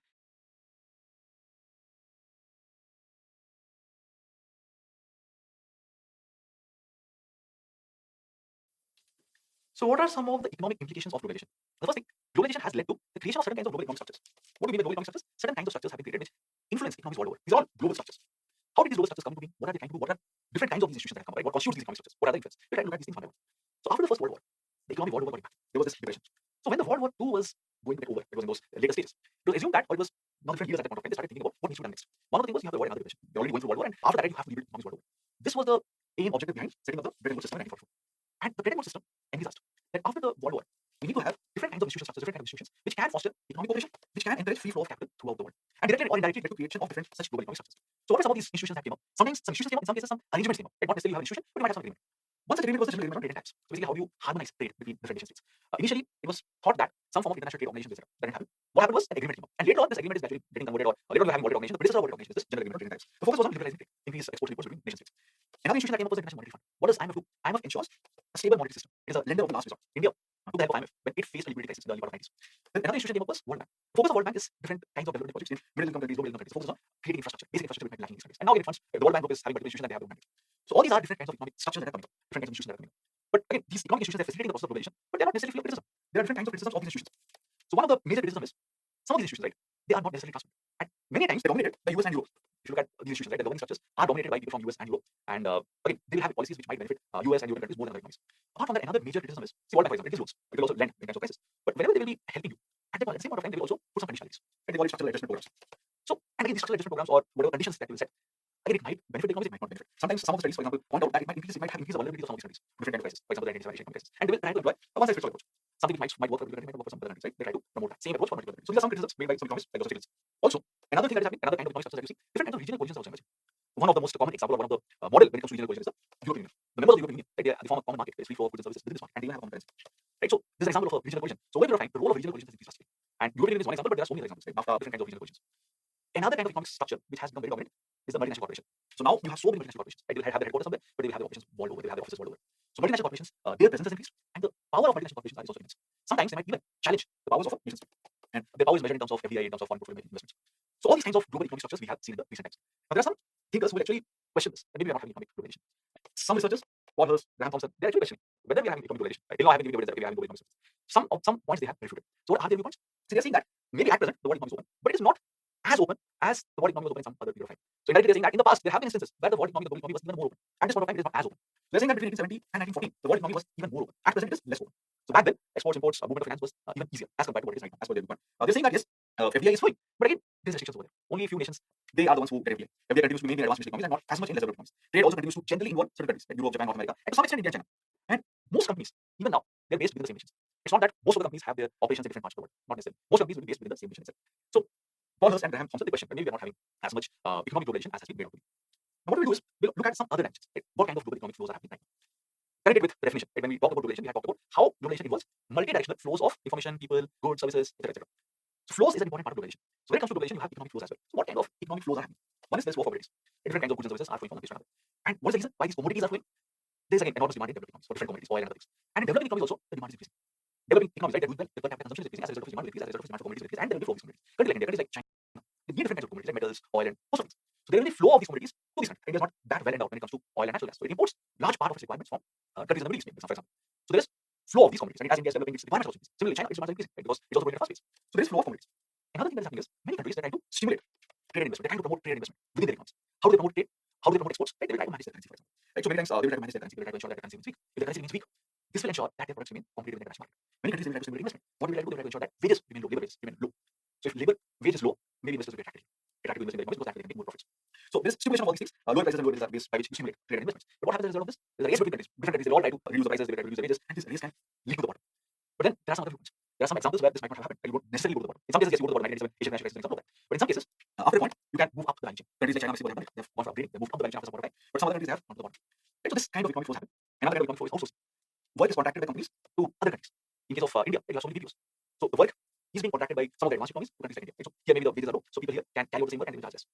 So what are some of the economic implications of globalization? The first thing, globalization has led to the creation of certain kinds of global economic structures. What do we mean by global economic structures? Certain kinds of structures have been created which influence economies world over. These are all global structures. How did these global structures come to be? What are they trying to do? What are different kinds of these institutions that have come, right? What constitutes these economic structures? What are the influence? We try to look at these things one by one. So after the First World War, the economy world over got impacted. There was this depression. So when the World War II was going to get over, it was in those later stages. It was assumed that, or it was not different years at that point of time, they started thinking about what needs to be done next. One of the things was you have to avoid another depression. You're already going through World War, and after that, right, you have to rebuild economies world over. This was the aim objective behind setting up the Bretton Woods system in 1944. And the Bretton Woods system envisaged that after the World War, we need to have different kinds of institutional structures, different kinds of institutions, which can foster economic cooperation, which can encourage free flow of capital throughout the world, and directly or indirectly led to creation of different such global economic structures. So what are some of these institutions that came up? Sometimes some institutions came up, in some cases some arrangements came up. Right? Not necessarily you have an institution, but you might have some agreement. One such agreement was the General Agreement on Trade and Tax. So basically, how do you harmonize trade between different nation states? Initially, it was thought that some form of international trade organization was set up. That didn't happen. What happened was an agreement came up, and later on, this agreement is gradually getting converted, or later on, we're having world trade organization. The predecessor of world trade organization is this General Agreement on Trade and Tax. The focus was on liberalizing trade, increase exports and imports between nation states. Another institution that came up was the International Monetary Fund. What does IMF do? IMF ensures a stable monetary system. It is a lender of the last resort. India took the help of IMF when it faced a liquidity crisis in the early part of 90s. Then another institution came up was World Bank. The focus of World Bank is different kinds of development projects in middle income countries, low income countries. The focus is on creating infrastructure, basic infrastructure which might be lacking in these countries. And now getting funds. The World Bank group is having particular institutions that they have their own mandates. So all these are different kinds of economic structures that are coming up, different kinds of institutions that are coming up. But again, these economic institutions are facilitating the process of globalization, but they're not necessarily free of criticism. There are different kinds of criticisms of these institutions. So one of the major criticisms is some of these institutions, right, they are not necessarily transparent. And many times they dominated by US and Europe. If you look at these institutions, right, the governing structures are dominated by people from US and Europe. And again, they will have policies which might benefit US and European countries more than other economies. Apart from that, another major criticism is, see, World Bank, for example, it gives loans. It will also lend in times of crisis. But whenever they will be helping you, at the same point of time, they will also put some conditionalities. Right? They call it structural adjustment programs. So, and again, these structural adjustment programs or whatever conditions that they will set, again, it might benefit the economies, it might not benefit. Sometimes some of the studies, for example, point out that it might have increased the vulnerability of some of these countries to different kinds of crises. For example, the 1978 crisis. And they will try to employ a one-size-fits-all approach. Something which might work for a particular country, might not work for some other countries, right? They try to promote that same approach for particular countries. So these are some criticisms made by some economists, like those critics. Also, another thing that is happening, another kind of economic structure that you see, different kinds of regional coalitions are also emerging. One of the most common example of one of the model when it comes to regional coalition is the European Union. The members of the European Union, right, they form a common market, it's free flow of goods and services within this market, and they even have common currency. Right? So this is an example of a regional coalition. So over a period of time, the role of regional coalitions has increased drastically. And European Union is one example, but there are so many other examples, right? Different kinds of regional coalitions. Another kind of economic structure which has become very dominant is the multinational corporation. So now you have so many multinational corporations, right? They will have their headquarters somewhere, but they will have their operations world over, they will have their offices world over. So multinational corporations, their presence has increased, and the power of multinational corporations is also immense. Sometimes they might even challenge the powers of a nation state, and their power is measured in terms of FDI, in terms of foreign portfolio investments. So all these kinds of global economic structures we have seen in the recent times. Now there are some thinkers who will actually question this, and maybe we are not having economic globalization. Some researchers, Paul Hurst, Graham Thompson, they're actually questioning whether we are having economic globalization. Right? They don't have any evidence that we are having global economic structures. Some points they have refuted. So what are their viewpoints? So they're saying that maybe at present the world economy is open, but it is not as open as the world economy was open in some other period of time. So indirectly they're saying that in the past there have been instances where the world economy, the global economy was even more open. At this point of time, it is not as open. They're saying that between 1870 and 1914, the world economy was even more open. At present, it is less open. So back then, exports, imports, movement of finance was even easier as compared to what it is right now, as per their viewpoint. They're saying that yes, FDI is flowing, but again, there's restrictions over there. Only a few nations, they are the ones who get FDI. FDI continues to be mainly in advanced economies and not as much in lesser economies. Trade also continues to generally involve certain countries like Europe, Japan, North America, and to some extent India and China. And most companies, even now, they're based within the same nations. It's not that most of the companies have their operations in different parts of the world. Not necessarily. Most companies will be based within the same nation itself. So Paul Hurst and Graham Thompson, they question, but maybe we are not having as much economic globalization as has been made out to be. Now what we do is we'll look at some other dimensions. Right? What kind of global economic flows are happening right now? Connected with the definition. Right? When we talk about globalization, we have talked about how globalization involves multi-directional flows of information, people, goods, services, etc. So flows is an important part of globalization. So when it comes to globalization, you have economic flows as well. So what kind of economic flows are happening? One is there's war for commodities. Different kinds of goods and services are flowing from one place to another. And what is the reason why these commodities are flowing? There's again enormous demand in developing economies for different commodities, oil and other things. And in developing economies also, the demand is increasing. Developing economies, right, they're doing well, their per capita consumption is increasing as a result of demand increase, as a result of demand for commodities increase, and there will be flow of these commodities. Countries like India, countries like China, they need different kinds of commodities like metals, oil, and most of things. So there will be flow of these commodities to these countries. India is not that well endowed when it comes to oil and natural gas. So it imports large part of its requirements from countries in the Middle East, maybe, for example. So there is flow of these commodities. And as India is developing, its requirements also increase. Similarly, China, its demands are increasing, right, because it's also growing at a fast pace. So there is flow of commodities. Another thing that is happening is many countries are trying to stimulate trade and investment. They're trying to promote trade and investment within their economies. How do they promote trade? How do they promote exports? Right? They will try to manage their currency, for example. Right? So many times they will try to manage their currency. They will try to ensure that the currency remains weak. If the currency remains weak, this will ensure that their products remain competitive in the international market. Many countries will try to stimulate investment. What will they try to do? They will try to ensure that wages remain low, labor wages remain low. So if labor wage is low, maybe investors will be attracted to invest in their economies because that way they can make more profits. So this stimulation of all these things, lower prices and lower wages are ways by which you stimulate trade and investments. But what happens as a result of this? There's a race between countries. Different countries, they all try to reduce the prices, they try to reduce the wages, and this race can lead to the bottom. But then there are some other viewpoints. There are some examples where this might not have happened. You don't necessarily go to the bottom. In some cases, yes, you go to the bottom. 1987 Asian financial crisis is an example of that. But in some cases, after a point, you can move up the value chain. Countries like China, obviously, what happened? They've gone for upgrading. They've moved up the value chain after some point of time. But some other countries have gone to the bottom. Right? So this kind of economic flows happen. Another kind of economic flow is outsourcing. Work is contracted by companies to other countries. In case of India, there are so many BPOs. So the work is being contracted by some of the advanced economies to countries like India. Right? So here maybe the wages are low, so people here can carry out the same work and they will charge less.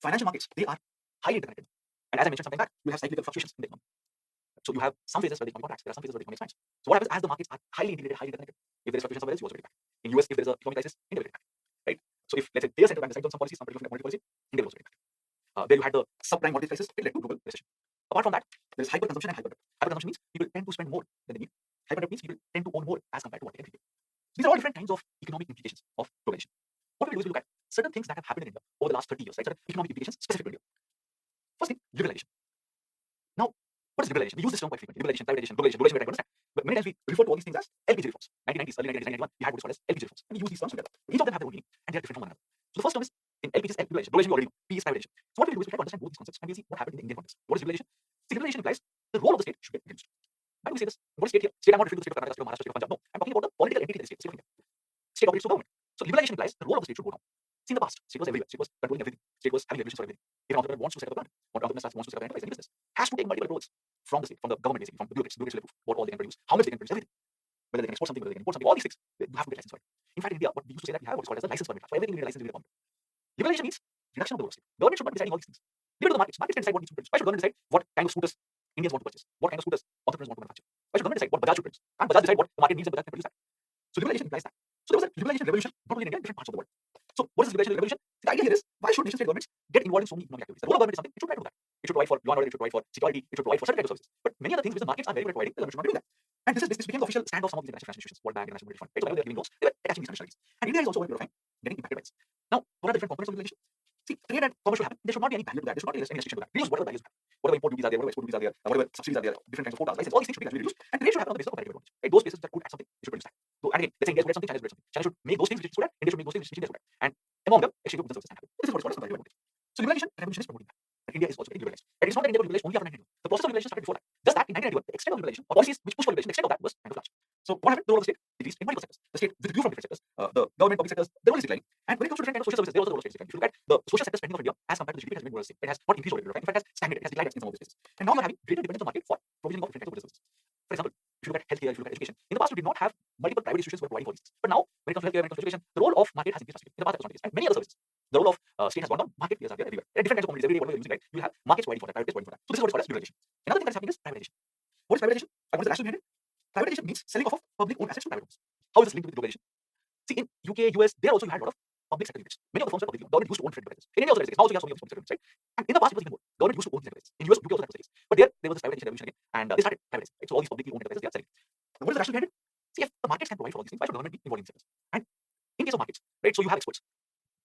Financial markets, they are highly interconnected. And as I mentioned sometime back, you have cyclical fluctuations in the economy. So you have some phases where the economy contracts, there are some phases where the economy expands. So what happens as the markets are highly integrated, highly interconnected? If there is fluctuation somewhere else, you also get it back. In US, if there is a economic crisis, India will get it back. Right? So if let's say their central bank decides on some policies, some particular monetary policy, India will also get it back. There you had the subprime mortgage crisis, it led to global recession. Apart from that, there is hyperconsumption and hyperdebt. Hyperconsumption means people tend to spend more than they need. Hyperdebt means people tend to own more as compared to what they can repay. So these are all different kinds of economic implications of globalization. What we do is we look at certain things that have happened in India over the last 30 years, right? Certain economic implications specific to India. First thing, liberalization. Now, what is liberalization? We use this term quite frequently. Liberalization, privatization, globalization, globalization, we're trying to understand. But many times we refer to all these things as LPG reforms. 1990s, early 1990s, 1991, we had what is called as LPG reforms. And we use these terms together. Each of them have their own meaning and they are different from one another. So the first term is in LPG is liberalization. Globalization we already know. P is privatization. So what we do is we try to understand both these concepts and we see what happened in the Indian context. What is liberalization? See, liberalization implies the role of the state should get reduced. Why do we say this? What is state here? State, I'm not referring to the state of Karnataka, state of Maharashtra, state of Punjab. No, I'm talking about the political entity that is state, the state of India. State operates through government. So liberalization implies the role of the state should go down. See, in the past, state was everywhere. State was controlling everything. State was having regulations for everything. If an entrepreneur wants to set up a plant, or an entrepreneur wants to set up an enterprise, any business, has to take multiple approvals from the state, from the government basically, from the bureaucracy. Bureaucracy will approve what all they can produce, how much they can produce, everything. Whether they can export something, whether they can import something, all these things, you have to get license for it. In fact, in India, what we used to say that we have what is called as a license permit. For everything, we need a license, we need a permit. Liberalization means reduction of the role of state. Government should not be deciding all these things. Leave it to the markets. Markets can decide what needs to be produced. Why should government decide what kind of scooters Indians want to purchase? What kind of scooters entrepreneurs want to manufacture? Why should government decide what Bajaj should produce? Can't Bajaj decide what the market needs and Bajaj can produce that? So liberalization implies that. So there was a liberalization revolution, not only in India, in different parts of the world. So what is this liberalization revolution? The idea here is, why should nation state governments get involved in so many economic activities? The role of government is something, it should try to do that. It should provide for law and order, it should provide for security, it should provide for certain kinds of services. But many other things which the markets are very good at providing, the government should not be doing that. And this became the official stand of some of these international financial institutions, World Bank, International Monetary Fund. Right? So whenever they are giving loans, they were attaching these conditionalities. And India is also over a period of time getting impacted by this. Now, what are the different components of liberalization? See, trade and commerce should happen. There should not be any barrier to that. There should not be any restriction to that. We use whatever barriers we have. Whatever import duties are there, whatever export duties are there, whatever subsidies are there, different kinds of quotas, licenses, all these things should be gradually reduced. And trade should happen on the basis of comparative advantage. Right? Those places that could add something, they should produce that. So, and again, let's say India is good at something, China is good at something. China should make those things which is good at, India should make those things which India is good at. And among them, exchange of goods and services can happen. This is what is called as comparative advantage. So liberalization and revolution is promoting that. And India is also getting liberalized. And it's not that India got liberalized only after 1991. The process of liberalization started before that. Just that in 1991, the extent of liberalization, or policies which push for liberalization, the extent of that was kind of large. So what happened? The role of the state decreased in multiple sectors. The state withdrew from different sectors. The government, public sectors, the role is declining. And when it comes to different kinds of social services, there also the role of state is declining. If you look at the social sector spending of India as compared to the GDP, it has been more or less the same. It has not increased over a period of time. In fact, it has stagnated. It has declined in some of these places. And now you're having greater dependence on the market for provisioning of different kinds of services. For example, if you look at healthcare, if you look at education, in the past you did not have multiple private institutions who were providing for these things. But now, when it comes to healthcare, when it comes to education, the role of market has increased drastically. In the past, that was not the case. And many other services, the role of state has gone down. Market players are there everywhere. There are different kinds of companies every day. whatever you're using, right? You have markets providing for that, private players providing for that. So this is what is called as liberalization. Another thing that is happening is privatization. What is privatization? What is the rationale behind it? Privatization means selling off of public owned assets to private owners. How is this linked with globalization? See, in UK, US, there also you had a lot of public sector units. Many of the firms were public owned. Government used to own different enterprises. In India also there is this. Now also you have so many of these public sector units, right? And in the past it was even more. Government used to own these enterprises. In US, UK also that was the case. But there was this privatization revolution again, and they started privatizing. Right? So all these publicly owned enterprises they are selling. Now, what is the rationale behind it? See, if the markets can provide for all these things, why should government be involved in these sectors? And in case of markets, right? So you have experts.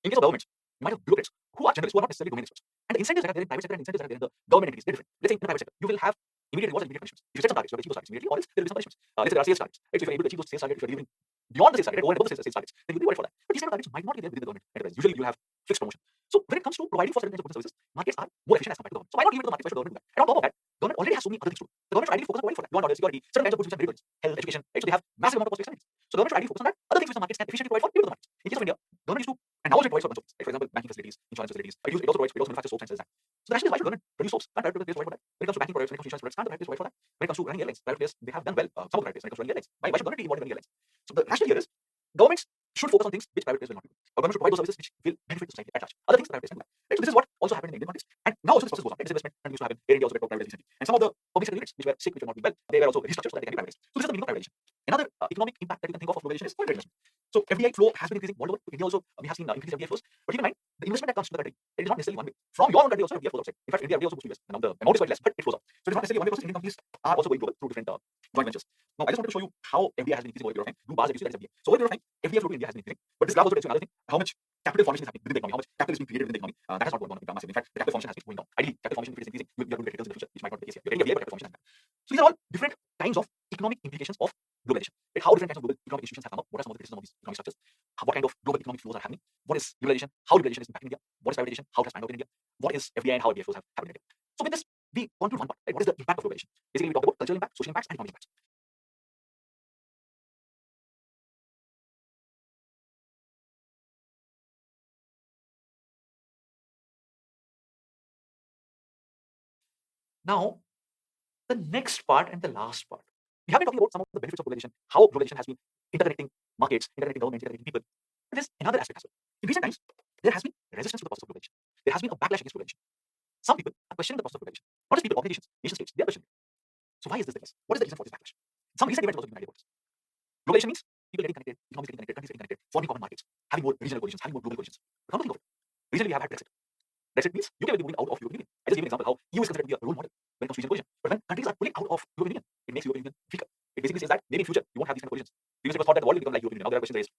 In case of governments, you might have bureaucrats who are generalists, who are not necessarily domain experts. And the incentives that are there in private sector and incentives that are there in the government entities, they're different. Let's say in the private sector, you will have immediate rewards and immediate punishments. If you set some targets, you have to achieve those targets immediately, or else there will be some punishments. Let's say there are sales targets. Right? So if you're able to achieve those sales targets, if you're delivering beyond the sales target, over and above the sales targets, then you'll be rewarded for that. But these kind of targets might not be there within the government enterprise. Usually you'll have fixed promotion. So when it comes to providing for certain kinds of goods and services, markets are more efficient as compared to government. So why not give it to the markets? Why should the government do that? And on top of that, government already has so many other things to do. The government should ideally focus on providing for that. Law and order, security, certain kinds of goods which are very good. Health, education, right? So they have massive amount of cost expense. So government should ideally focus on that. Other things which the markets can efficiently provide for, give it to the markets. In case of India, government used to, and now also it provides for a bunch of things. Like for example, banking facilities, insurance facilities. It also provides, it also manufactures soaps and sells that. So the question is, why should government produce soaps? Can't private players provide for that? When it comes to banking products, when it comes to insurance products, can't private players provide for that? When it comes to running airlines, private players, they have done well. Some of the private players, when it comes to running airlines. Why should government be involved in running airlines? So the rationale here is, governments should focus on things which private players will not do. Or government should provide those services which will benefit society at large. Other things the private players can do that. Right? So this is what also happened in the Indian context. And now also this process goes on. Right? This investment continues to happen. Air India also went for privatization. And some of the public sector units which were sick, which were not doing well, they were also restructured so that they can be privatized. So this is the meaning of privatization. Another economic impact that you can think of globalization is foreign direct investment. So FDI flow has been increasing world over. India also, we have seen increased FDI flows. But keep in mind, the investment that comes to the country, it is not necessarily one way. From your own country also FDI flows outside. In fact, India also goes to US. Now the amount is quite less, but it flows out. So it is not necessarily one way process. Indian companies are also going global through different joint ventures. Now I just wanted to show you how FDI has been increasing over a period of time. Blue bars that you see, that is FDI. So over a period of time, FDI flow to India has been increasing. But this graph also tells you another thing: how much capital formation is happening within the economy, how much capital is being created within the economy. That has not gone down massively. In fact, the capital formation has been going down. Ideally, capital formation if it is increasing, you are going to get returns in the future, which might not be the case here. You're getting FDI, but capital formation has been. So these are all different kinds of economic implications of globalization. Right? How different kinds of global economic institutions have come up? What are some of the criticisms of these economic structures? What kind of global economic flows are happening? What is liberalization? How liberalization is impacting India? What is privatization? How it has panned out in India? What is FDI and how FDI flows have happened in India? So with this, we conclude one part. Right? What is the impact of globalization? Basically, we talked about cultural impact, social impacts, and economic impacts. Now, the next part and the last part. We have been talking about some of the benefits of globalization, how globalization has been interconnecting markets, interconnecting governments, interconnecting people. But there's another aspect as well. In recent times, there has been resistance to the process of globalization. There has been a backlash against globalization. Some people are questioning the process of globalization. Not just people, organizations, nation states, they are questioning it. So why is this the case? What is the reason for this backlash? Some recent events have also been about this. Globalization means people getting connected, economies getting connected, countries getting connected, forming common markets, having more regional coalitions, having more global coalitions. But come to think of it, recently we have had Brexit. Brexit means UK will be moving out of European Union. I just gave an example how EU is considered to be a role model when it comes to regional coalition. But when countries are pulling out of European Union, it makes European Union weaker. It basically says that maybe in future you won't have these kind of coalitions. Previously it was thought that the world will become like European Union. Now there are questions raised.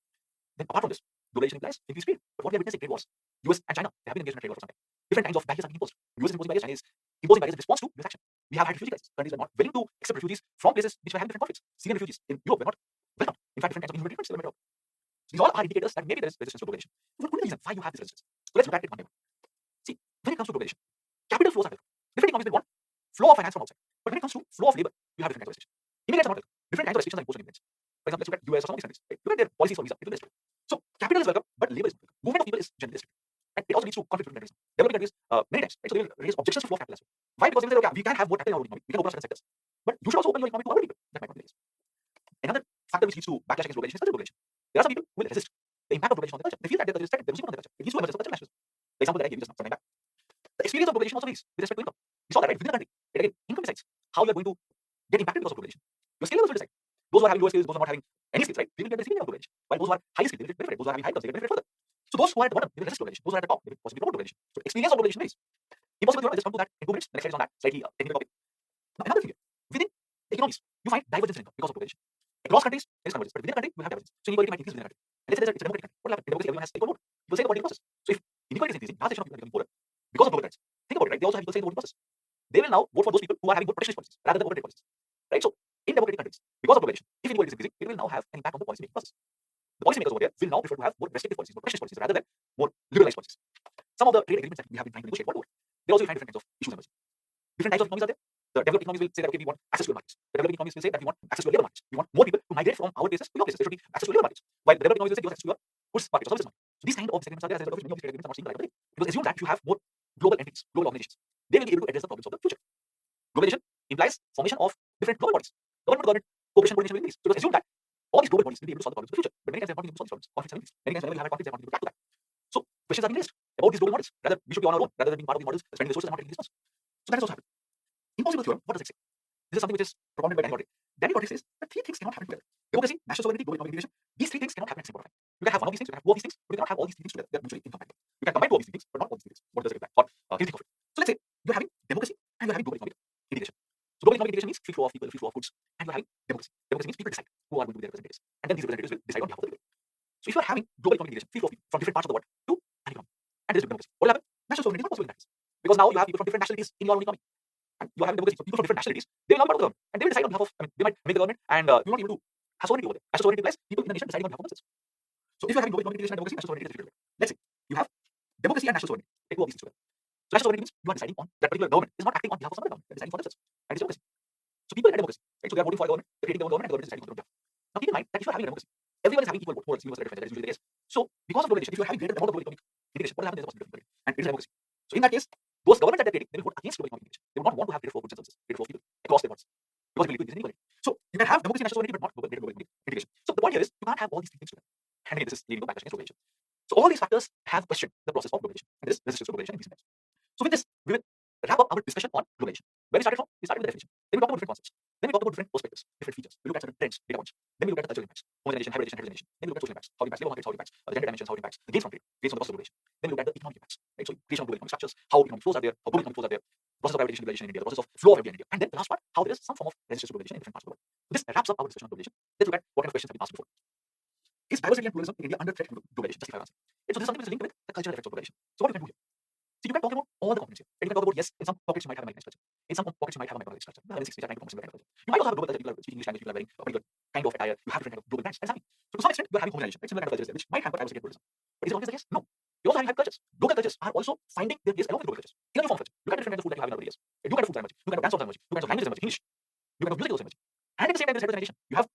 Then apart from this, globalization implies increased trade. But what we are witnessing, trade wars. US and China, they have been engaged in a trade war for some time. Different kinds of barriers are being imposed. US is imposing barriers, China is imposing barriers in response to this action. We have had refugee crises. Countries were not willing to accept refugees from places which were having different conflicts. Syrian refugees in Europe were not welcomed. In fact, different kinds of inhuman treatments were met out. So these all are indicators that maybe there is resistance to globalization. What could be the reason why you have this resistance? So let's look at it one by one. See, when it comes to globalization, capital flows are welcome. Different economies will want flow of finance from outside. But when it comes to flow of labor, you have different kinds of restrictions. Immigrants are not welcome. Different kinds of restrictions are imposed on immigrants. For example, let's look at US or some of these countries. Right? Look at their policies for visa. It will be restricted. So capital is welcome, but labor is not welcome. Movement of people is generally restricted. And it also leads to conflict between countries. Developing countries, many times, right? So they will raise objections to flow of capital as well. Why? Because they will say, okay, we can have more capital in our economy. We can open up certain sectors. But you should also open your economy to other people. That might not be the case. Another factor which leads to backlash against globalization is cultural globalization. There are some people who will resist the impact of globalization on their culture. They feel that they're they're losing on their culture. It leads to emergence of cultural nationalism. The example that I gave you just now, some time back. The experience of globalization also varies with respect to income. We saw that right within the country. Right? Again, income decides how you are going to get impacted because of globalization. Your skill levels will decide. Those who are having lower skills, those who are not having any skills, right? They will get the of globalization. While those who are high skilled, they will get benefit. Those who are having high incomes, they get benefit further. So those who are at the bottom, they will resist globalization. Those who are at the top, they will possibly promote globalization. So experience of globalization varies. Impossible to know. I just come to that in 2 minutes. The next slide is on that, slightly technical topic. Now another thing here. Within economies, you find divergence in income because of globalization. Across countries, there is convergence, but within a country, you have divergence. So inequality might increase within a country. And let's say it's a democratic country. What will happen? In democracy, everyone has equal vote. People say the political process. So if inequality is increasing, large section of people are becoming poorer because of global trends. Think about it, right? They also have people saying the voting process. They will now vote for those people who are having more protectionist policies rather than open trade policies. Right? So in democratic countries, because of globalization, if inequality is increasing, it will now have an impact on the policy making process. The policymakers over there will now prefer to have more restrictive policies, more protectionist policies, rather than more liberalized policies. Some of the trade agreements that we have been trying to negotiate world over, they also find different kinds of issues emerging. Different types of economies are there. The developed economies will say that okay, we want access to the markets. The developing economies will say that we want access to the labor markets. We want more people to migrate from our places to your places. There should be access to labor markets. While the developing economies will say give us access to your goods markets or services markets. So these kind of disagreements are there as a result of which many of these trade agreements are not seeing the light of day. Because assume that you have more global entities, global organizations. They will be able to address the problems of the future. Globalization implies formation of different global bodies. Government to government cooperation coordination will increase. So it was assumed that all these global bodies will be able to solve the problems of the future. But many times they are not able to solve these problems. Conflicts are increased. Many times whenever you have a conflict, they are not able to tackle that. So questions are being raised about these global models, rather we should be on our own, rather than being part of the models, spending resources and not taking response. So that has also happened. Impossible theorem, what does it say? This is something which is propounded by Danny Roderick. Danny Roderick says that three things cannot happen together. Democracy, national sovereignty, global economic integration, these three things cannot happen at the same point of time. You can have one of these things, you can have two of these things, but you cannot have all these three things together. They are mutually incompatible. You can combine two of these things, but not all these three things. What does it imply? Or can you think of it? So let's say you're having democracy and you're having global economic integration. So global economic integration means free flow of people, free flow of goods, and you're having democracy. Democracy means people decide who are going to be their representatives. And then these representatives will decide on behalf of the people. So if you are having global economic integration, free flow of people from different parts of the world to an economy, and there is democracy, what will happen? National sovereignty is not possible in that case. Because now you have people from different nationalities in your own economy. And you are having democracy. So people from different nationalities, they will not be part of the government. And they will decide on behalf of, they might make the government and you will not be able to have sovereignty over there. National sovereignty implies people in the nation deciding on behalf of themselves. So if you are having global economic integration and democracy, national sovereignty is different. Let's say you have democracy and national sovereignty. Take two of these things together. So national sovereignty means you are deciding on that particular government is not acting on behalf of some other government. They are deciding for themselves. And it's democracy. So people in a democracy, right? So they are voting for a government, they're creating their own government, and the government is deciding on their own behalf. Now keep in mind that if you are having a democracy, everyone is having equal votes, universal difference. That is usually the case. So because of globalization, if you are having greater amount of global economic integration, what will happen? There is a possibility of and it is democracy. So in that case, those governments that they're creating, they will vote against global economic integration. They will not want to have greater flow of goods and services, greater flow of people across their borders. Because we believe in inequality. So you can have democracy and national sovereignty, but not greater global integration. So the point here is you can't have all these three things together. And again, this is leading to backlash against globalization. So all these factors have questioned the process of globalization and this resistance to globalization in recent times. So with this, we will wrap up our discussion on globalization. Where we started from, we started with the definition. Then we talked about different concepts. Then we talked about different perspectives, different features. We looked at certain trends, data points. Then we looked at the cultural impacts, homogenization, hybridization, heterogeneization. Then we looked at social impacts, how it impacts labor markets, how it impacts the gender dimensions, how it impacts the gains from trade, gains from the cost of globalization. Then we looked at the economic impacts, right? So creation of global economic structures, how economic flows are there, how global economic flows are there, process of privatization, globalization in India, the process of flow of idea in India. And then the last part, how there is some form of resistance to globalization in different parts of the world. So this wraps up our discussion on globalization. Let's look at what kind of questions have been asked before. Is diversity and pluralism in India under threat due to globalization? Justify answer. So this is something which is linked with the cultural effects of globalization. So what you can do here? So you can talk about all the components here. And you can talk about, yes, in some pockets you might have a micronized culture. In some pockets you might have a micronized culture. You have 60 90% kind of culture. You might also have a global culture. People are speaking English language, people are wearing a particular kind of attire. You have different kind of global brands. That's happening. So to some extent, you are having homogenization, right? Similar kind of cultures there, which might hamper diversity and pluralism. But is it always the case? No. You're also having hybrid cultures. Local cultures are also finding their place along with global cultures. In a new form of culture. Look at the different kinds of food that you have in other areas. New kind of food are emerging. New kind of dance forms are emerging. New kinds of languages are emerging. English. New kind of music is also emerging. And at the same time, there's heterogeneization. You have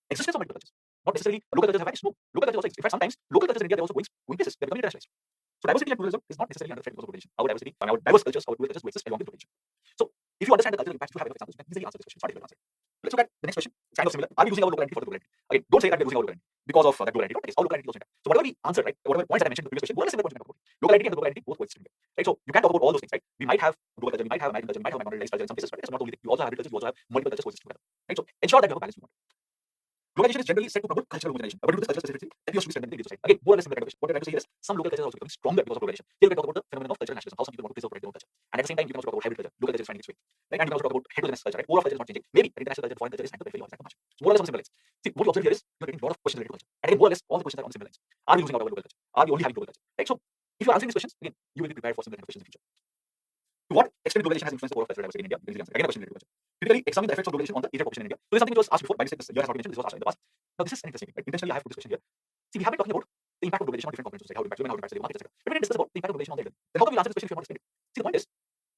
existence of multiple cultures. Not necessarily local cultures have vanished. No. Local cultures also exist. In fact, sometimes local cultures in India, they're also going places. They're becoming internationalized. So diversity and pluralism is not necessarily under threat because of globalization. Our diversity, our diverse cultures, our dual cultures will exist along with globalization. So if you understand the cultural impacts, you have examples, you can easily answer this question. It's not difficult to answer. Let's look at the next question. It's kind of similar. Are we using our local entity for the global entity? Again, don't say that we're using our local entity because of that global entity. Don't take our local entity also impact. So whatever we answered, right? Whatever points that I mentioned in the previous question, more or less similar points we talk about. Local entity and the global entity both coexist together. Right? So you can talk about all those things, right? We might have global culture, we might have American culture, we might have minority culture in some cases, but it's not only thing. You also have hybrid cultures, you also have multiple cultures coexisting together. Right? So ensure that you have a balance. Globalization is generally said to promote cultural homogenization. According to this cultural specificity, appears to be strengthening the society. Again, more or less similar kind of question. What we're trying to say here is some local cultures are also becoming stronger because of globalization. Here we can talk about the phenomenon of cultural nationalism, how some people want to preserve their own culture. And at the same time, you can also talk about hybrid culture. Local culture is finding its way. Right? And you can also talk about heterogeneous culture. Right? More of culture is not changing. Maybe international culture, foreign culture is very much. So more or less on similar lines. See, what you observe here is you're getting a lot of questions related to culture. And again, more or less all the questions are on similar lines. Are we using our local culture? Are we only having global culture? Right? So if you're answering these questions, again, you will be prepared for similar kind of questions in the future. To what extent globalization has influenced the core of cultural diversity in India? Again, a question related to culture. Typically, examine the effects of globalization on the Asian population in India. So this is something which was asked before. By mistake, this year has not been mentioned. This was asked in the past. Now this is an interesting thing. Right? Intentionally, I have put this question here. See, we have been talking about the impact of globalization on different components of society, how it impacts women, how it impacts the labor market, etc. But we didn't discuss about the impact of globalization on the elderly. Then how can we answer this question if you want to explain it? See, the point is,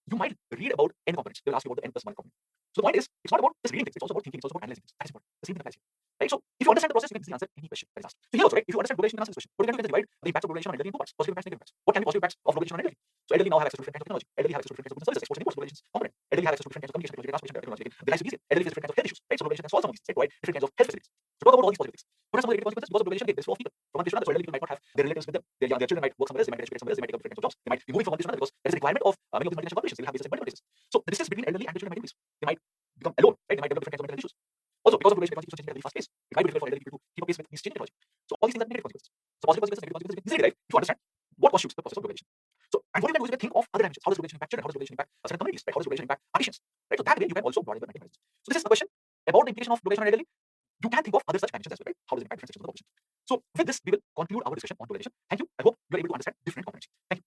you might read about n components. They will ask you about the n plus one component. So the point is, it's not about just reading things. It's also about thinking. It's also about analyzing things. That is important. The same thing applies here. Right? So if you understand the process, you can easily answer any question that is asked. So here also, right? If you understand globalization, you can answer this question. What you can do is divide the impacts of globalization on elderly into two parts: positive impacts, negative impacts. What can be positive impacts of globalization on elderly? So elderly now have access to different kinds of technology. Elderly have access to different kinds of goods and services. Exports and imports. Globalization component. Elderly have access to different kinds of communication, technology, transportation, technology. The lives is easier. Elderly face different kinds of health issues. Right? So globalization can solve some of these. Right? Provide different kinds of health facilities. So talk about all these positive things. What are some of the negative consequences? Because of globalization, again, there's flow of people from one place to another. So elderly people might not have their relatives with them. Their children might work somewhere else. They might get educated somewhere else. They might take up different kinds of jobs. They might be moving from one place to another because there is a requirement of many of these multinational corporations. They will have bases in multiple places. So the distance between elderly and the children might increase. They might become alone. Right? They might develop different kinds of mental issues. Also, because of globalization, technology keeps changing at a very fast pace. It might be difficult for elderly people to keep up pace with these changing technology. So all these things are negative consequences. So positive consequences, negative consequences, you can easily derive if you understand what constitutes the process of globalization. So, and what you can do is you can think of other dimensions. How does globalization impact children? How does globalization impact certain communities? Right? How does globalization impact artisans? Right? So that way you can also broaden the mechanisms. So this is a question about the implication of globalization on elderly. You can think of other such dimensions as well, right? How does it impact different sections of the population? So with this, we will conclude our discussion on globalization. Thank you. I hope you are able to understand different components. Thank you.